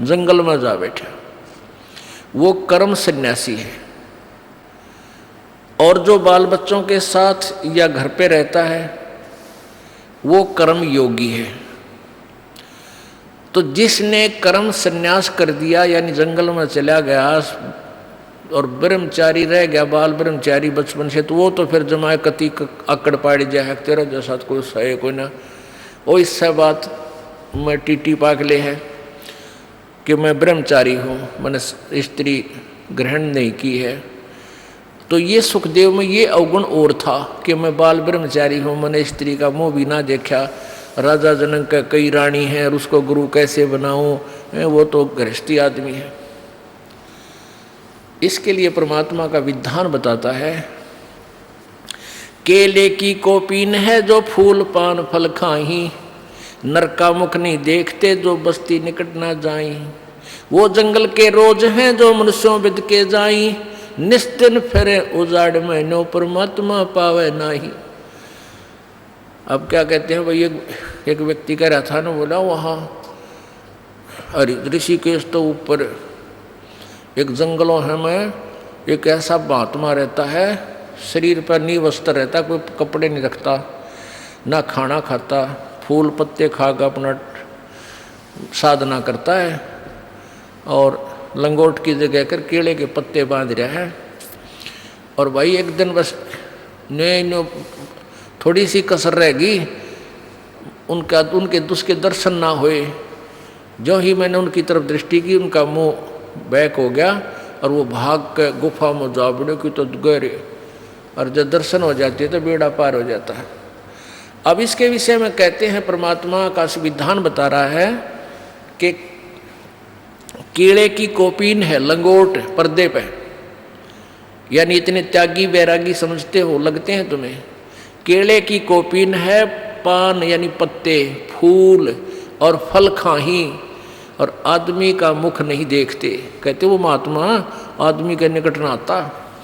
[SPEAKER 2] जंगल में जा बैठा, वो कर्म सन्यासी है। और जो बाल बच्चों के साथ या घर पे रहता है वो कर्म योगी है। तो जिसने कर्म सन्यास कर दिया यानी जंगल में चला गया और ब्रह्मचारी रह गया, बाल ब्रह्मचारी बचपन से, तो वो तो फिर जमाए कति अकड़ पाड़ी जाए, तेरा जैसा कोई सहे कोई ना। वो इससे बात मैं टीटी पागले है कि मैं ब्रह्मचारी हूँ, मैंने स्त्री ग्रहण नहीं की है। तो ये सुखदेव में ये अवगुण और था कि मैं बाल ब्रह्मचारी हूँ, मैंने स्त्री का मुँह भी ना देखा। राजा जनक का कई रानी है और उसको गुरु कैसे बनाऊँ, वो तो गृहस्थी आदमी है। इसके लिए परमात्मा का विधान बताता है, केले की कोपीन है जो फूल पान फल खाही, नर का मुख नहीं देखते जो बस्ती निकट ना जाई। वो जंगल के रोज हैं जो मनुष्यों बिद के जाई, निस्तिन फिरे उजाड़ में नो परमात्मा पावे नाही। अब क्या कहते हैं भाई, एक व्यक्ति कह रहा था ना, बोला वहाँ ऋषिकेश तो ऊपर एक जंगलों है में एक ऐसा महात्मा रहता है, शरीर पर नी वस्त्र रहता, कोई कपड़े नहीं रखता, ना खाना खाता, फूल पत्ते खाकर अपना साधना करता है और लंगोट की जगह कर केले के पत्ते बांध रहा है। और भाई एक दिन बस नो थोड़ी सी कसर रहेगी, उनके उसके दर्शन ना हुए। जो ही मैंने उनकी तरफ दृष्टि की, उनका मुंह बैक हो गया और वो भाग के गुफा में जा बड़े की तो गहरे, और जब दर्शन हो जाती है तो बेड़ा पार हो जाता है। अब इसके विषय में कहते हैं, परमात्मा का विधान बता रहा है कि कीड़े की कोपीन है, लंगोट पर्दे पे, यानी इतने त्यागी वैरागी समझते हो, लगते हैं तुम्हें। केले की कोपीन है, पान यानी पत्ते, फूल और फल खाही, और आदमी का मुख नहीं देखते। कहते वो महात्मा आदमी के निकट ना आता,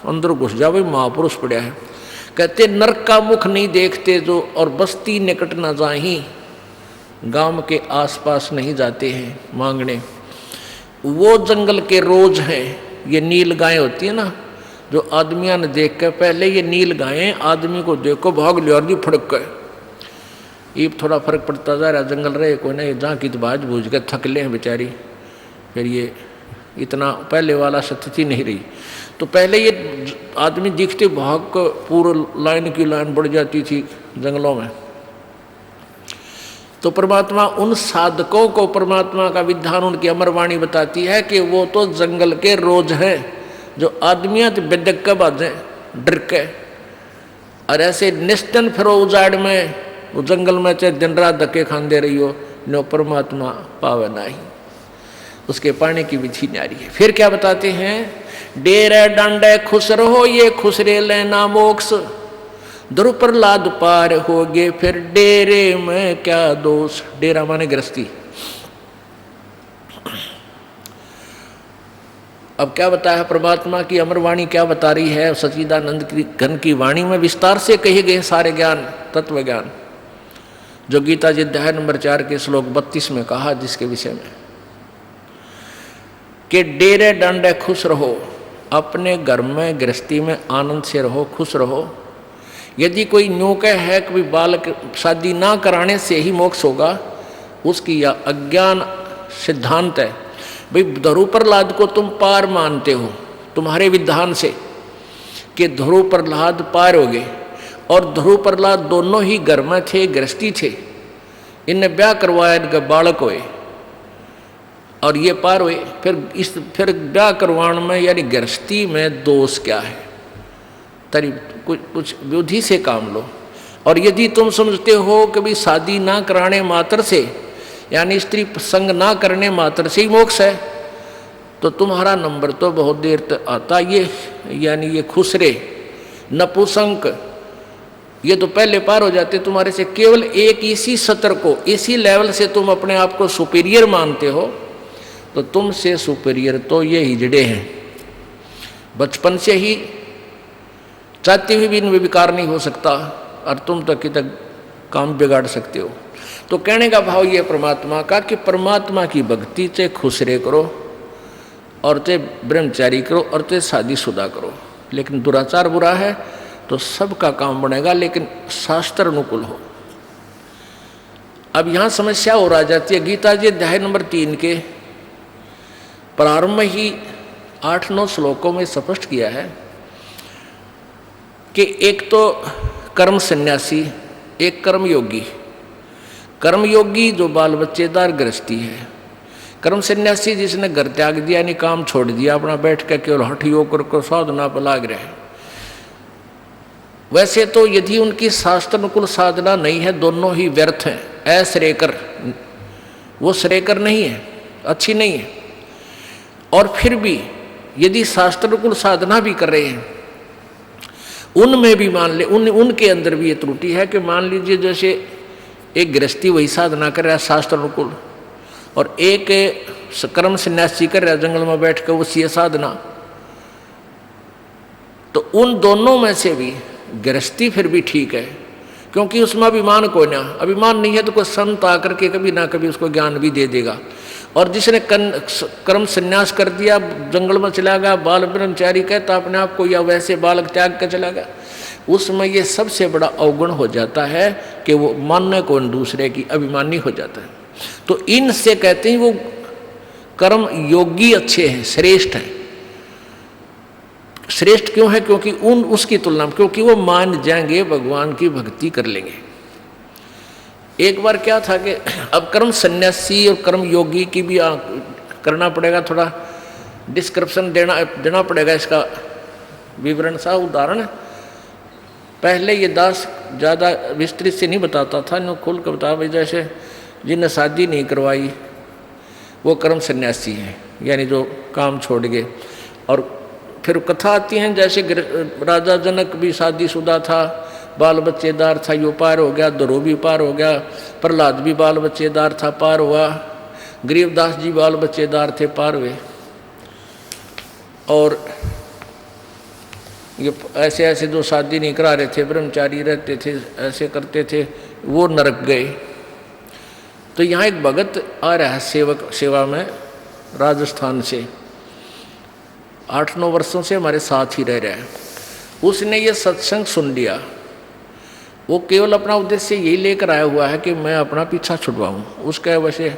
[SPEAKER 2] अंदर घुस जा, भाई महापुरुष पड़ा है। कहते नरक का मुख नहीं देखते जो, और बस्ती निकट ना जाही, गांव के आसपास नहीं जाते हैं मांगने। वो जंगल के रोज हैं, ये नील गायें होती है ना, जो आदमियों ने देख कर, पहले ये नील गायें आदमी को देखो भाग लिया और फड़क गए। ये थोड़ा फर्क पड़ता जा रहा, जंगल रहे कोई ना, जहाँ की तो बाज बूझ के थकले हैं बेचारी, फिर ये इतना पहले वाला स्थिति नहीं रही। तो पहले ये आदमी दिखते भाग को पूरा लाइन की लाइन बढ़ जाती थी जंगलों में। तो परमात्मा उन साधकों को, परमात्मा का विधान, उनकी अमरवाणी बताती है कि वो तो जंगल के रोज हैं, जो आदमियाँ तो बेदक के बाजें डर के, और ऐसे निस्तन फिरो उजाड़ में, वो जंगल में चाहे दिन रात धक्के खान दे रही हो, नो परमात्मा पावे नाही, उसके पाने की विधि न्यारी है। फिर क्या बताते हैं, डेरे डांडे खुश रहो ये खुसरे लेना मोक्ष, ध्रुव प्रहलाद पार हो गए फिर डेरे में क्या दोष। डेरा माने गृहस्थी। अब क्या बताया परमात्मा की अमरवाणी क्या बता रही है, सच्चिदानंद की घन की वाणी में विस्तार से कहे गए सारे ज्ञान, तत्व ज्ञान, जो गीता जी अध्याय नंबर 4 के श्लोक 32 में कहा, जिसके विषय में कि डेरे डंडे खुश रहो, अपने घर में गृहस्थी में आनंद से रहो, खुश रहो। यदि कोई न्यूके है कि बालक शादी ना कराने से ही मोक्ष होगा, उसकी यह अज्ञान सिद्धांत है। भाई ध्रुव प्रहलाद को तुम पार मानते हो तुम्हारे विधान से कि ध्रुव प्रहलाद पार हो गए, और ध्रुव प्रहलाद दोनों ही घर में थे, गृहस्थी थे, इनने ब्याह करवाया, इनके बालक हुए और ये पार हुए। फिर ब्याह करवाने में यानी गृहस्थी में दोष क्या है? तरी कुछ विधि से काम लो। और यदि तुम समझते हो कि भाई शादी ना कराने मात्र से, यानी स्त्री संग ना करने मात्र से ही मोक्ष है, तो तुम्हारा नंबर तो बहुत देर तक आता। ये यानी ये खुसरे नपुंसक ये तो पहले पार हो जाते तुम्हारे से। केवल एक इसी सत्र को, इसी लेवल से तुम अपने आप को सुपीरियर मानते हो, तो तुमसे सुपीरियर तो ये हिजड़े हैं। बचपन से ही चाहते हुए भी इनमें विकार नहीं हो सकता, और तुम तो कि तक काम बिगाड़ सकते हो। तो कहने का भाव ये परमात्मा का कि परमात्मा की भक्ति से खुसरे करो, और ते ब्रह्मचारी करो, और ते शादीशुदा करो। लेकिन दुराचार बुरा है तो सबका काम बनेगा, लेकिन शास्त्र अनुकूल हो। अब यहाँ समस्या और आ जाती है। गीता जी अध्याय नंबर 3 के प्रारंभ ही 8-9 श्लोकों में स्पष्ट किया है कि एक तो कर्म सन्यासी, एक कर्मयोगी। कर्मयोगी जो बाल बच्चेदार गृहस्थी है, कर्म सन्यासी जिसने घर त्याग दिया, यानी काम छोड़ दिया, अपना बैठ कर केवल हठ योग कर साधना पर लाग रहे। वैसे तो यदि उनकी शास्त्र अनुकूल साधना नहीं है, दोनों ही व्यर्थ हैं, अश्रेयकर, वो श्रेयकर नहीं है, अच्छी नहीं है। और फिर भी यदि शास्त्र अनुकूल साधना भी कर रहे हैं, उनमें भी मान ले उनके अंदर भी ये त्रुटि है कि मान लीजिए जैसे एक गृहस्थी वही साधना कर रहा है शास्त्र अनुकूल, और एक कर्म सन्यासी कर रहा है जंगल में बैठ कर उसी साधना, तो उन दोनों में से भी गृहस्थी फिर भी ठीक है, क्योंकि उसमें अभिमान कोई ना, अभिमान नहीं है तो कोई संत आकर के कभी ना कभी उसको ज्ञान भी दे देगा। और जिसने कर्म संन्यास कर दिया, जंगल में चला गया, बाल ब्रह्मचारी कहता अपने आप को, या वैसे बालक त्याग कर चला गया, उसमें ये सबसे बड़ा अवगुण हो जाता है कि वो मानने को दूसरे की अभिमानी हो जाता है। तो इनसे कहते हैं वो कर्म योगी अच्छे हैं, श्रेष्ठ हैं। श्रेष्ठ क्यों है? क्योंकि उसकी तुलना में, क्योंकि वो मान जाएंगे, भगवान की भक्ति कर लेंगे। एक बार क्या था कि अब कर्म सन्यासी और कर्म योगी की भी करना पड़ेगा, थोड़ा डिस्क्रिप्शन देना पड़ेगा, इसका विवरण सा उदाहरण। पहले ये दास ज़्यादा विस्तृत से नहीं बताता था, नो खोल कर बता भाई, जैसे जिन्हें शादी नहीं करवाई वो कर्म सन्यासी हैं, यानी जो काम छोड़ गए। और फिर कथा आती हैं जैसे राजा जनक भी शादीशुदा था, बाल बच्चेदार था, यो पार हो गया, ध्रुव भी पार हो गया, प्रहलाद भी बाल बच्चेदार था, पार हुआ, गरीबदास जी बाल बच्चेदार थे, पार हुए। और ये ऐसे ऐसे जो शादी नहीं करा रहे थे, ब्रह्मचारी रहते थे, ऐसे करते थे, वो नरक गए। तो यहाँ एक भगत आ रहा है सेवा में राजस्थान से, 8-9 वर्षों से हमारे साथ ही रह रहा है। उसने ये सत्संग सुन लिया, वो केवल अपना उद्देश्य यही लेकर आया हुआ है कि मैं अपना पीछा छुड़वाऊँ। उसका वैसे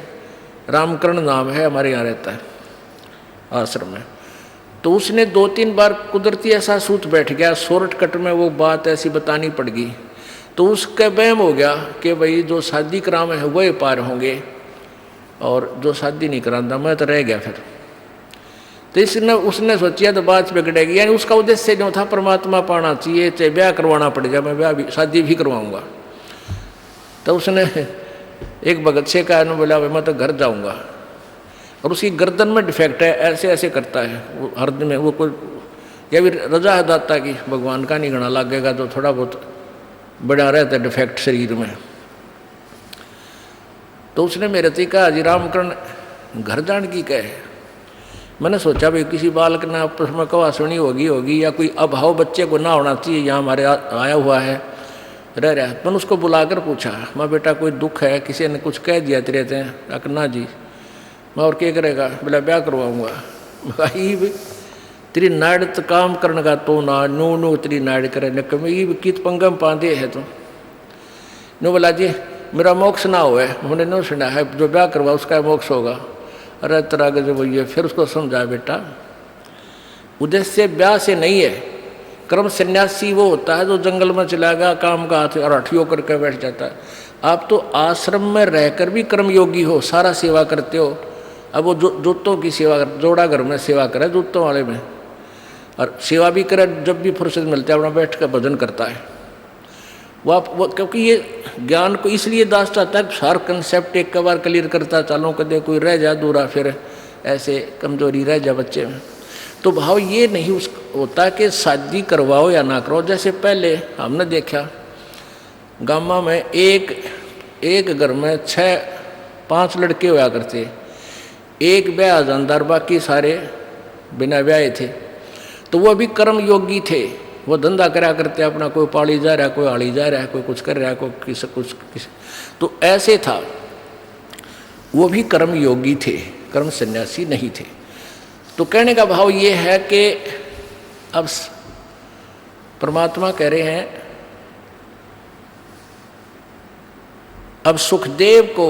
[SPEAKER 2] रामकरण नाम है, हमारे यहाँ रहता है आश्रम में। तो उसने 2-3 बार कुदरती ऐसा सूत बैठ गया, शॉर्टकट में वो बात ऐसी बतानी पड़ गई, तो उसका वहम हो गया कि भाई जो शादी करावे हैं वही पार होंगे, और जो शादी नहीं कराता मैं तो रह गया। फिर तो उसने सोचा तो बात बिगड़ेगी, यानी उसका उद्देश्य जो था परमात्मा पाना चाहिए, चाहे ब्याह करवाना पड़ जाए, मैं ब्याह भी शादी भी करवाऊंगा। तो उसने एक भगत से कहा, बोला मैं तो घर जाऊंगा, और उसकी गर्दन में डिफेक्ट है, ऐसे ऐसे करता है वो हर दिन में, वो कोई या भी रजा है दाता की, भगवान का नहीं गणा लगेगा तो थोड़ा बहुत बड़ा रहता है डिफेक्ट शरीर में। तो उसने मेरे से कहा, जी रामकरण घर जान की कहे। मैंने सोचा भाई किसी बालक ने आपस में कवा सुनी होगी, या कोई अभाव बच्चे को ना होना चाहिए, यहाँ हमारे आया हुआ है रह रहा है। मैंने उसको बुलाकर पूछा, मैं बेटा कोई दुख है, किसी ने कुछ कह दिया तेरे थे? ना जी। मैं और क्या करेगा? बोला ब्याह करवाऊँगा। भाई तेरी नाड़ तो काम करने का तो ना नू तेरी नाड़ करे न कमी कित पंगम पांदे है तो नो। बोला जी मेरा मोक्ष ना हो है, हमने नो सुना है, जो ब्याह करवा उसका मोक्ष होगा। अरे तरह के जो वही है। फिर उसको समझा, बेटा उद्देश्य ब्याह से नहीं है। कर्म सन्यासी वो होता है जो जंगल में चला गया, काम का हाथ और हठियों करके बैठ जाता है। आप तो आश्रम में रहकर भी कर्मयोगी हो, सारा सेवा करते हो। अब वो जूतों की सेवा कर, जोड़ा घर में सेवा करे जूतों वाले में, और सेवा भी करे, जब भी फुर्सत मिलता है अपना बैठ कर भजन करता है। वो क्योंकि ये ज्ञान को इसलिए दास चाहता है हर कंसेप्ट एक बार क्लियर करता चलो, कदे कोई रह जा दूरा, फिर ऐसे कमजोरी रह जा बच्चे में। तो भाव ये नहीं उस होता कि शादी करवाओ या ना करवाओ। जैसे पहले हमने देखा गामा में एक घर में 6-5 लड़के हुआ करते, एक ब्याह जानदार, बाकी सारे बिना ब्याह थे। तो वो भी कर्म योगी थे, वो धंधा करा करते अपना, कोई पाली जा रहा है, कोई आड़ी जा रहा है, कोई कुछ कर रहा है, कोई किस। तो ऐसे था, वो भी कर्म योगी थे, कर्म सन्यासी नहीं थे। तो कहने का भाव ये है कि अब परमात्मा कह रहे हैं, अब सुखदेव को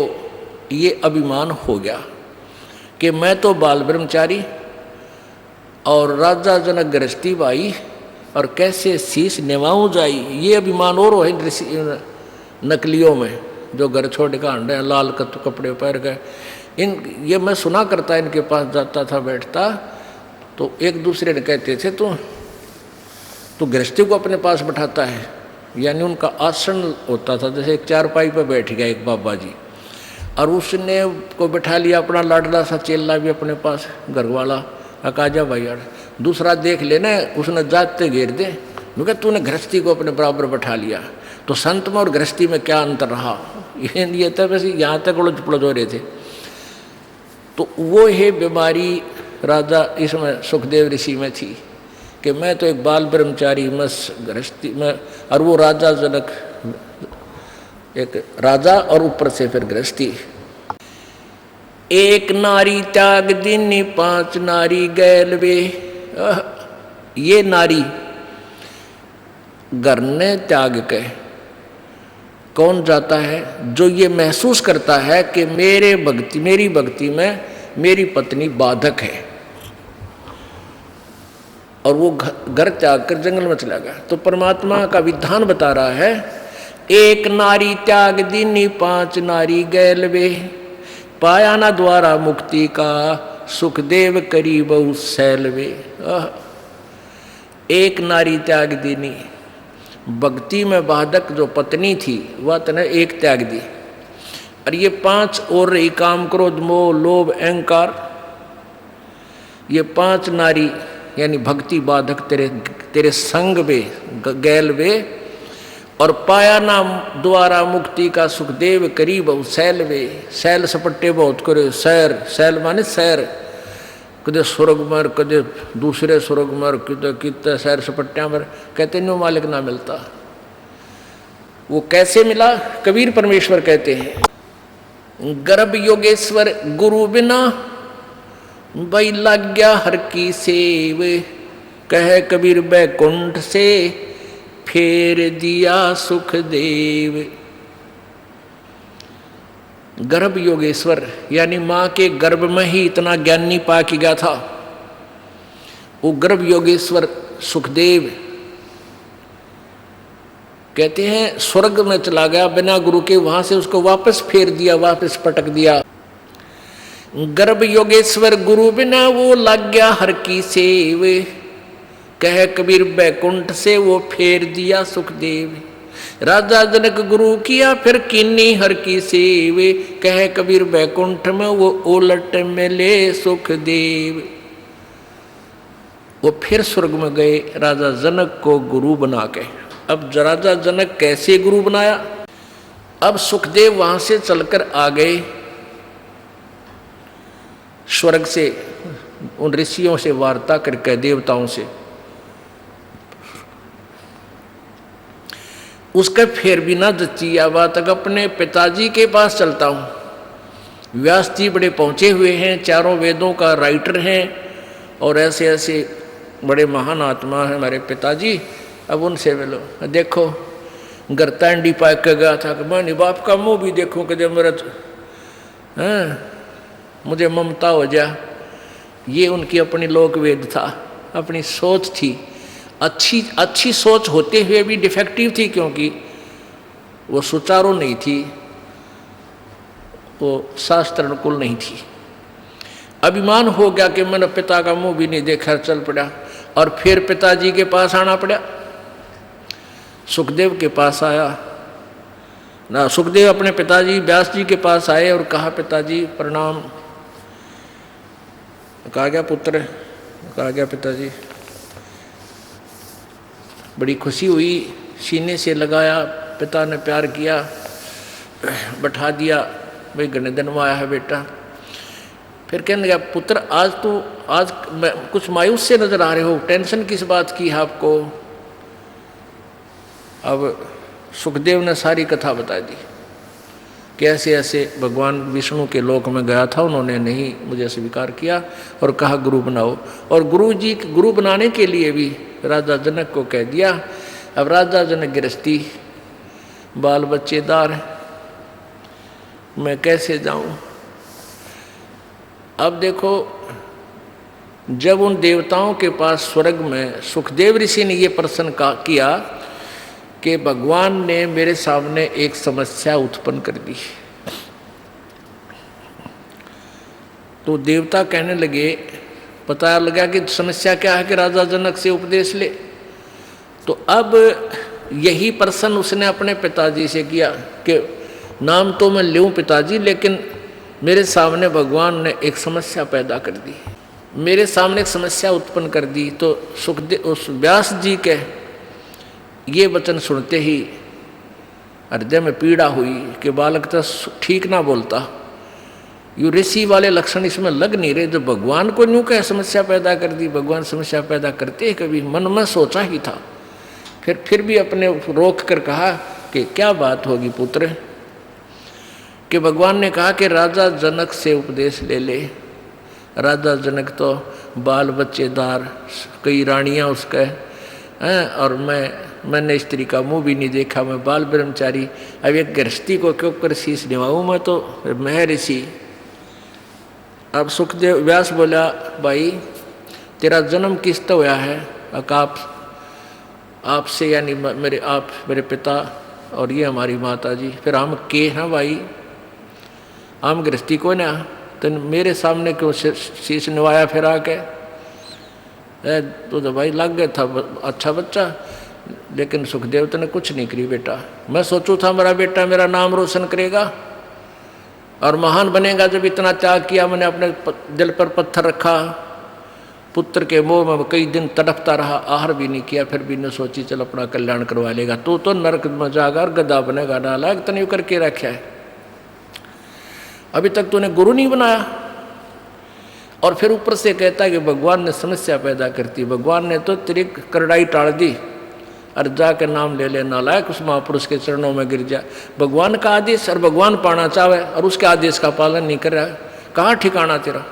[SPEAKER 2] ये अभिमान हो गया कि मैं तो बाल ब्रह्मचारी और राजा जनक गृहस्थी भाई और कैसे शीश निभाऊं जाई। ये अभिमान और है नकलियों में जो घर छोड़ के आंडे हैं, लाल कपड़े पहन के। ये मैं सुना करता, इनके पास जाता था, बैठता, तो एक दूसरे ने कहते थे तू गृहस्थी को अपने पास बैठाता है, यानी उनका आसन होता था। जैसे एक चारपाई पर बैठ गया एक बाबा जी, और उसने को बैठा लिया अपना लाडला सा चेला भी अपने पास, घरवाला अकाजा भाई। दूसरा देख लेना, उसने जाते घेर दे, क्योंकि तूने गृहस्थी को अपने बराबर बैठा लिया। तो संत में और गृहस्थी में क्या अंतर रहा, ये तो वैसे यहाँ तक उलझ पुलझ हो रहे थे। तो वो है बीमारी राजा इसमें सुखदेव ऋषि में थी कि मैं तो एक बाल ब्रह्मचारी मस गृहस्थी में, और वो राजा जनक एक राजा और ऊपर से फिर गृहस्थी। एक नारी त्याग दीनी 5 नारी गैल वे। ये नारी घर ने त्याग के कौन जाता है, जो ये महसूस करता है कि मेरी भक्ति में मेरी पत्नी बाधक है, और वो घर त्याग कर जंगल में चला गया। तो परमात्मा का विधान बता रहा है, एक नारी त्याग दीनी 5 नारी गैल वे, पाया ना द्वारा मुक्ति का सुखदेव करी बहु सैलवे। एक नारी त्याग दीनी, भक्ति में बाधक जो पत्नी थी वह तने एक त्याग दी, और ये 5 और रही, काम क्रोध मोह लोभ अहंकार। ये 5 नारी यानी भक्ति बाधक तेरे संग वे गैल वे, और पाया ना द्वारा मुक्ति का सुखदेव करी बहु सैल वे। सैल सपट्टे बहुत करे, सैल माने सैर, कदे स्वर्ग मर, कदे दूसरे स्वर्ग मर, कदे कितने सैर सपट्टिया मर, कहते न्यू मालिक ना मिलता। वो कैसे मिला, कबीर परमेश्वर कहते हैं, गर्भ योगेश्वर गुरु बिना भाई लग गया हर की सेव, कह कबीर बैकुंठ से फेर दिया सुखदेव। गर्भ योगेश्वर यानी माँ के गर्भ में ही इतना ज्ञानी पा के गया था, वो गर्भ योगेश्वर सुखदेव कहते हैं स्वर्ग में चला गया बिना गुरु के, वहां से उसको वापस फेर दिया, वापस पटक दिया। गर्भ योगेश्वर गुरु बिना वो लग गया हर की सेव, कह कबीर बैकुंठ से वो फेर दिया सुखदेव। राजा जनक गुरु किया फिर किन्नी हर की सेव, कह कबीर बैकुंठ में वो उलट मिले सुखदेव। वो फिर स्वर्ग में गए राजा जनक को गुरु बना के। अब राजा जनक कैसे गुरु बनाया, अब सुखदेव वहां से चलकर आ गए स्वर्ग से, उन ऋषियों से वार्ता करके, देवताओं से। उसका फिर भी ना जच्ची बात, तक अपने पिताजी के पास चलता हूँ। व्यास जी बड़े पहुँचे हुए हैं, 4 वेदों का राइटर हैं, और ऐसे ऐसे बड़े महान आत्मा हैं हमारे पिताजी। अब उनसे मिलो, देखो गरतांडी पाक के गया था कि मैं बाप का मुँह भी देखूँ कि जब मेरा मुझे ममता हो जा। ये उनकी अपनी लोक वेद था, अपनी सोच थी, अच्छी सोच होते हुए भी डिफेक्टिव थी, क्योंकि वो सुचारू नहीं थी, वो शास्त्र अनुकूल नहीं थी। अभिमान हो गया कि मैंने पिता का मुंह भी नहीं देखा, चल पड़ा, और फिर पिताजी के पास आना पड़ा। सुखदेव के पास आया ना। सुखदेव अपने पिताजी व्यास जी के पास आए और कहा, पिताजी प्रणाम। कहा गया पुत्र, कहा गया पिताजी। बड़ी खुशी हुई, सीने से लगाया, पिता ने प्यार किया, बैठा दिया, भाई घने दिन में आया है बेटा। फिर कहने लगा, पुत्र आज कुछ मायूस से नजर आ रहे हो, टेंशन किस बात की है आपको? अब सुखदेव ने सारी कथा बता दी कि ऐसे ऐसे भगवान विष्णु के लोक में गया था, उन्होंने नहीं मुझे स्वीकार किया और कहा गुरु बनाओ। और गुरु बनाने के लिए भी राजा जनक को कह दिया। अब राजा जनक गृहस्थी, बाल बच्चेदार, मैं कैसे जाऊं? अब देखो, जब उन देवताओं के पास स्वर्ग में सुखदेव ऋषि ने ये प्रश्न किया कि भगवान ने मेरे सामने एक समस्या उत्पन्न कर दी, तो देवता कहने लगे, पता लगा कि समस्या क्या है कि राजा जनक से उपदेश ले। तो अब यही प्रश्न उसने अपने पिताजी से किया कि नाम तो मैं लूँ पिताजी, लेकिन मेरे सामने भगवान ने एक समस्या पैदा कर दी, मेरे सामने एक समस्या उत्पन्न कर दी। तो सुखदेव उस व्यास जी के ये वचन सुनते ही हृदय में पीड़ा हुई कि बालक तो ठीक ना बोलता, यू ऋषि वाले लक्षण इसमें लग नहीं रहे। जो भगवान को यूँ कह समस्या पैदा कर दी, भगवान समस्या पैदा करते ही कभी मन में सोचा ही था। फिर भी अपने रोक कर कहा कि क्या बात होगी पुत्र? कि भगवान ने कहा कि राजा जनक से उपदेश ले ले। राजा जनक तो बाल बच्चेदार, कई रानियां उसके हैं, और मैंने स्त्री का मुंह भी नहीं देखा, मैं बाल ब्रह्मचारी। अब एक गृहस्थी को क्यों कर शीश निभाऊँ, मैं तो मैं ऋषि। अब सुखदेव व्यास बोला, भाई तेरा जन्म किस तो हुआ है? आपसे यानी मेरे पिता और ये हमारी माता जी। फिर हम के हैं भाई, हम गृहस्थी को ना, तो मेरे सामने क्यों शीश निभाया फिर आके? तो भाई लग गया था अच्छा बच्चा, लेकिन सुखदेव तो ने कुछ नहीं करी बेटा। मैं सोचूं था मेरा बेटा मेरा नाम रोशन करेगा और महान बनेगा। जब इतना त्याग किया, मैंने अपने दिल पर पत्थर रखा, पुत्र के मोह में कई दिन तड़पता रहा, आहार भी नहीं किया, फिर भी न सोची चल अपना कल्याण करवा लेगा। तो नरक में जाकर गधा बनेगा, डाला तनिव करके रखा है, अभी तक तूने गुरु नहीं बनाया। और फिर ऊपर से कहता है कि भगवान ने समस्या पैदा करती, भगवान ने तो तेरी करड़ाई टाल दी, और जाके नाम ले ले नालायक, उस महापुरुष के चरणों में गिर जा। भगवान का आदेश और भगवान पाना चाहे और उसके आदेश का पालन नहीं कर रहा, कहाँ ठिकाना तेरा?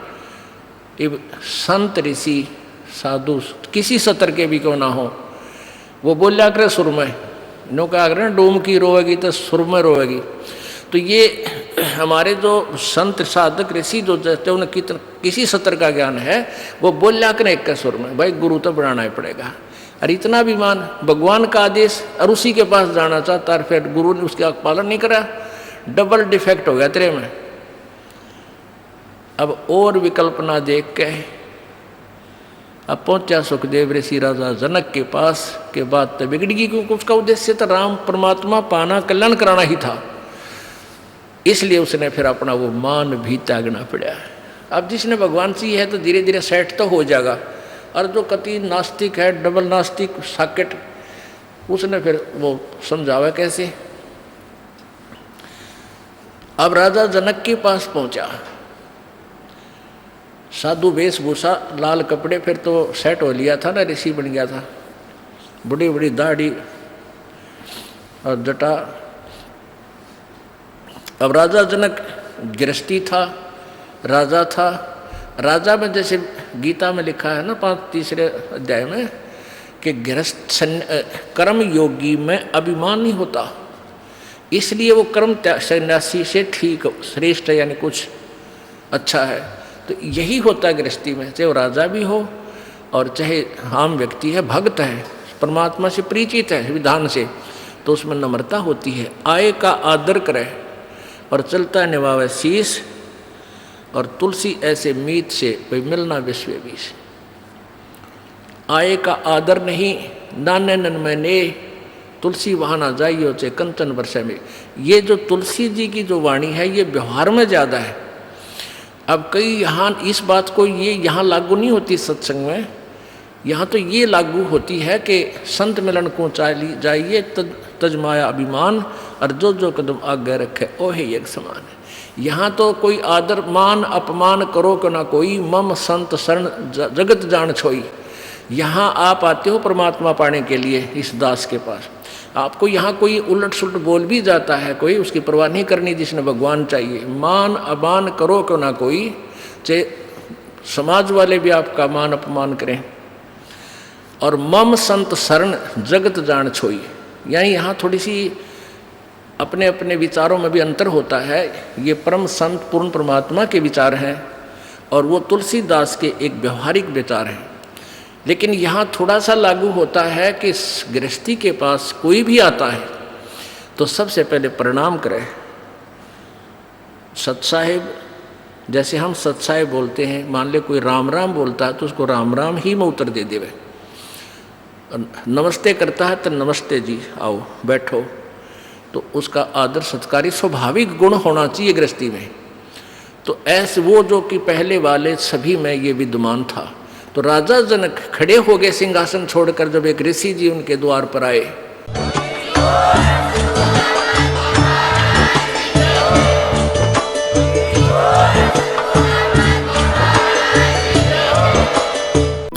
[SPEAKER 2] संत ऋषि साधु किसी सतर के भी क्यों ना हो, वो बोलिया करे सुर में, नो क्या करें डोम की रोएगी तो सुर में रोएगी। तो ये हमारे जो संत साधक ऋषि जो जैसे उन्हें किसी सतर का ज्ञान है, वो बोलिया करें एक सुर में, भाई गुरु तो बढ़ाना ही पड़ेगा। और इतना भी मान, भगवान का आदेश और उसी के पास जाना चाहता है, फिर गुरु ने उसका पालन नहीं करा, डबल डिफेक्ट हो गया तेरे में। अब और विकल्प ना देख के अब पहुंचा सुखदेव ऋषि राजा जनक के पास के बाद तो बिगड़ गई, क्योंकि उसका उद्देश्य तो राम परमात्मा पाना, कल्याण कराना ही था। इसलिए उसने फिर अपना वो मान भी त्यागना पड़ा। अब जिसने भगवान से है तो धीरे धीरे सेट तो हो जाएगा, और जो कति नास्तिक है, डबल नास्तिक साकेट, उसने फिर वो समझावा कैसे। अब राजा जनक के पास पहुंचा, साधु वेशभूषा, लाल कपड़े, फिर तो सेट हो लिया था ना, ऋषि बन गया था, बड़ी बड़ी दाढ़ी और जटा। अब राजा जनक गृहस्थी था, राजा था। राजा में जैसे गीता में लिखा है ना 3 अध्याय में कि गृहस्थ कर्म योगी में अभिमान नहीं होता, इसलिए वो कर्म सन्यासी से ठीक श्रेष्ठ यानी कुछ अच्छा है। तो यही होता है गृहस्थी में, चाहे वो राजा भी हो और चाहे आम व्यक्ति है, भक्त है, परमात्मा से परिचित है विधान से, तो उसमें नम्रता होती है। आय का आदर करे और चलता निभावे शीश, और तुलसी ऐसे मीत से कोई मिलना विश्व बीस। आय का आदर नहीं, नाने नन मैंने तुलसी वहाँ ना जाइयो चे कंचन वर्षा में। ये जो तुलसी जी की जो वाणी है ये व्यवहार में ज़्यादा है। अब कई यहाँ इस बात को ये यहाँ लागू नहीं होती सत्संग में, यहाँ तो ये लागू होती है कि संत मिलन को जाइए तजमाया अभिमान, और जो कदम आगे रखे ओहे एक समान है। यहाँ तो कोई आदर मान अपमान करो कि ना कोई, मम संत शरण जगत जान छोई। यहाँ आप आते हो परमात्मा पाने के लिए इस दास के पास, आपको यहाँ कोई उलट सुलट बोल भी जाता है कोई, उसकी परवाह नहीं करनी, जिसने भगवान चाहिए। मान अमान करो क्यों ना कोई, चाहे समाज वाले भी आपका मान अपमान करें। और मम संत शरण जगत जान छोई, यानी यहाँ थोड़ी सी अपने अपने विचारों में भी अंतर होता है। ये परम संत पूर्ण परमात्मा के विचार हैं और वो तुलसीदास के एक व्यवहारिक विचार हैं। लेकिन यहाँ थोड़ा सा लागू होता है कि गृहस्थी के पास कोई भी आता है तो सबसे पहले प्रणाम करें। सतसाहेब, जैसे हम सतसाहेब बोलते हैं, मान ले कोई राम राम बोलता है तो उसको राम राम ही में उत्तर दे देवे। नमस्ते करता है तो नमस्ते जी, आओ बैठो, तो उसका आदर सत्कारी स्वाभाविक गुण होना चाहिए गृहस्थी में। तो ऐसे वो जो कि पहले वाले सभी में ये विद्यमान था। तो राजा जनक खड़े हो गए सिंहासन छोड़कर जब एक ऋषि जी उनके द्वार पर आए।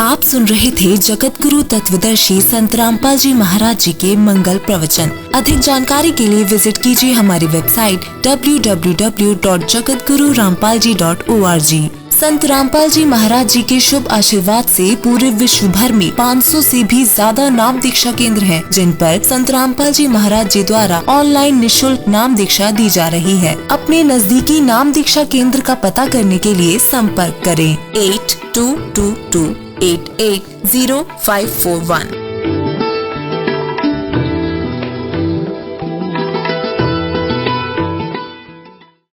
[SPEAKER 3] आप सुन रहे थे जगत गुरु तत्वदर्शी संत रामपाल जी महाराज जी के मंगल प्रवचन। अधिक जानकारी के लिए विजिट कीजिए हमारी वेबसाइट www.jagatgururampalji.org। संत रामपाल जी महाराज जी के शुभ आशीर्वाद से पूरे विश्व भर में 500 से भी ज्यादा नाम दीक्षा केंद्र हैं, जिन पर संत रामपाल जी महाराज जी द्वारा ऑनलाइन निशुल्क नाम दीक्षा दी जा रही है। अपने नजदीकी नाम दीक्षा केंद्र का पता करने के लिए संपर्क करें 8222880541।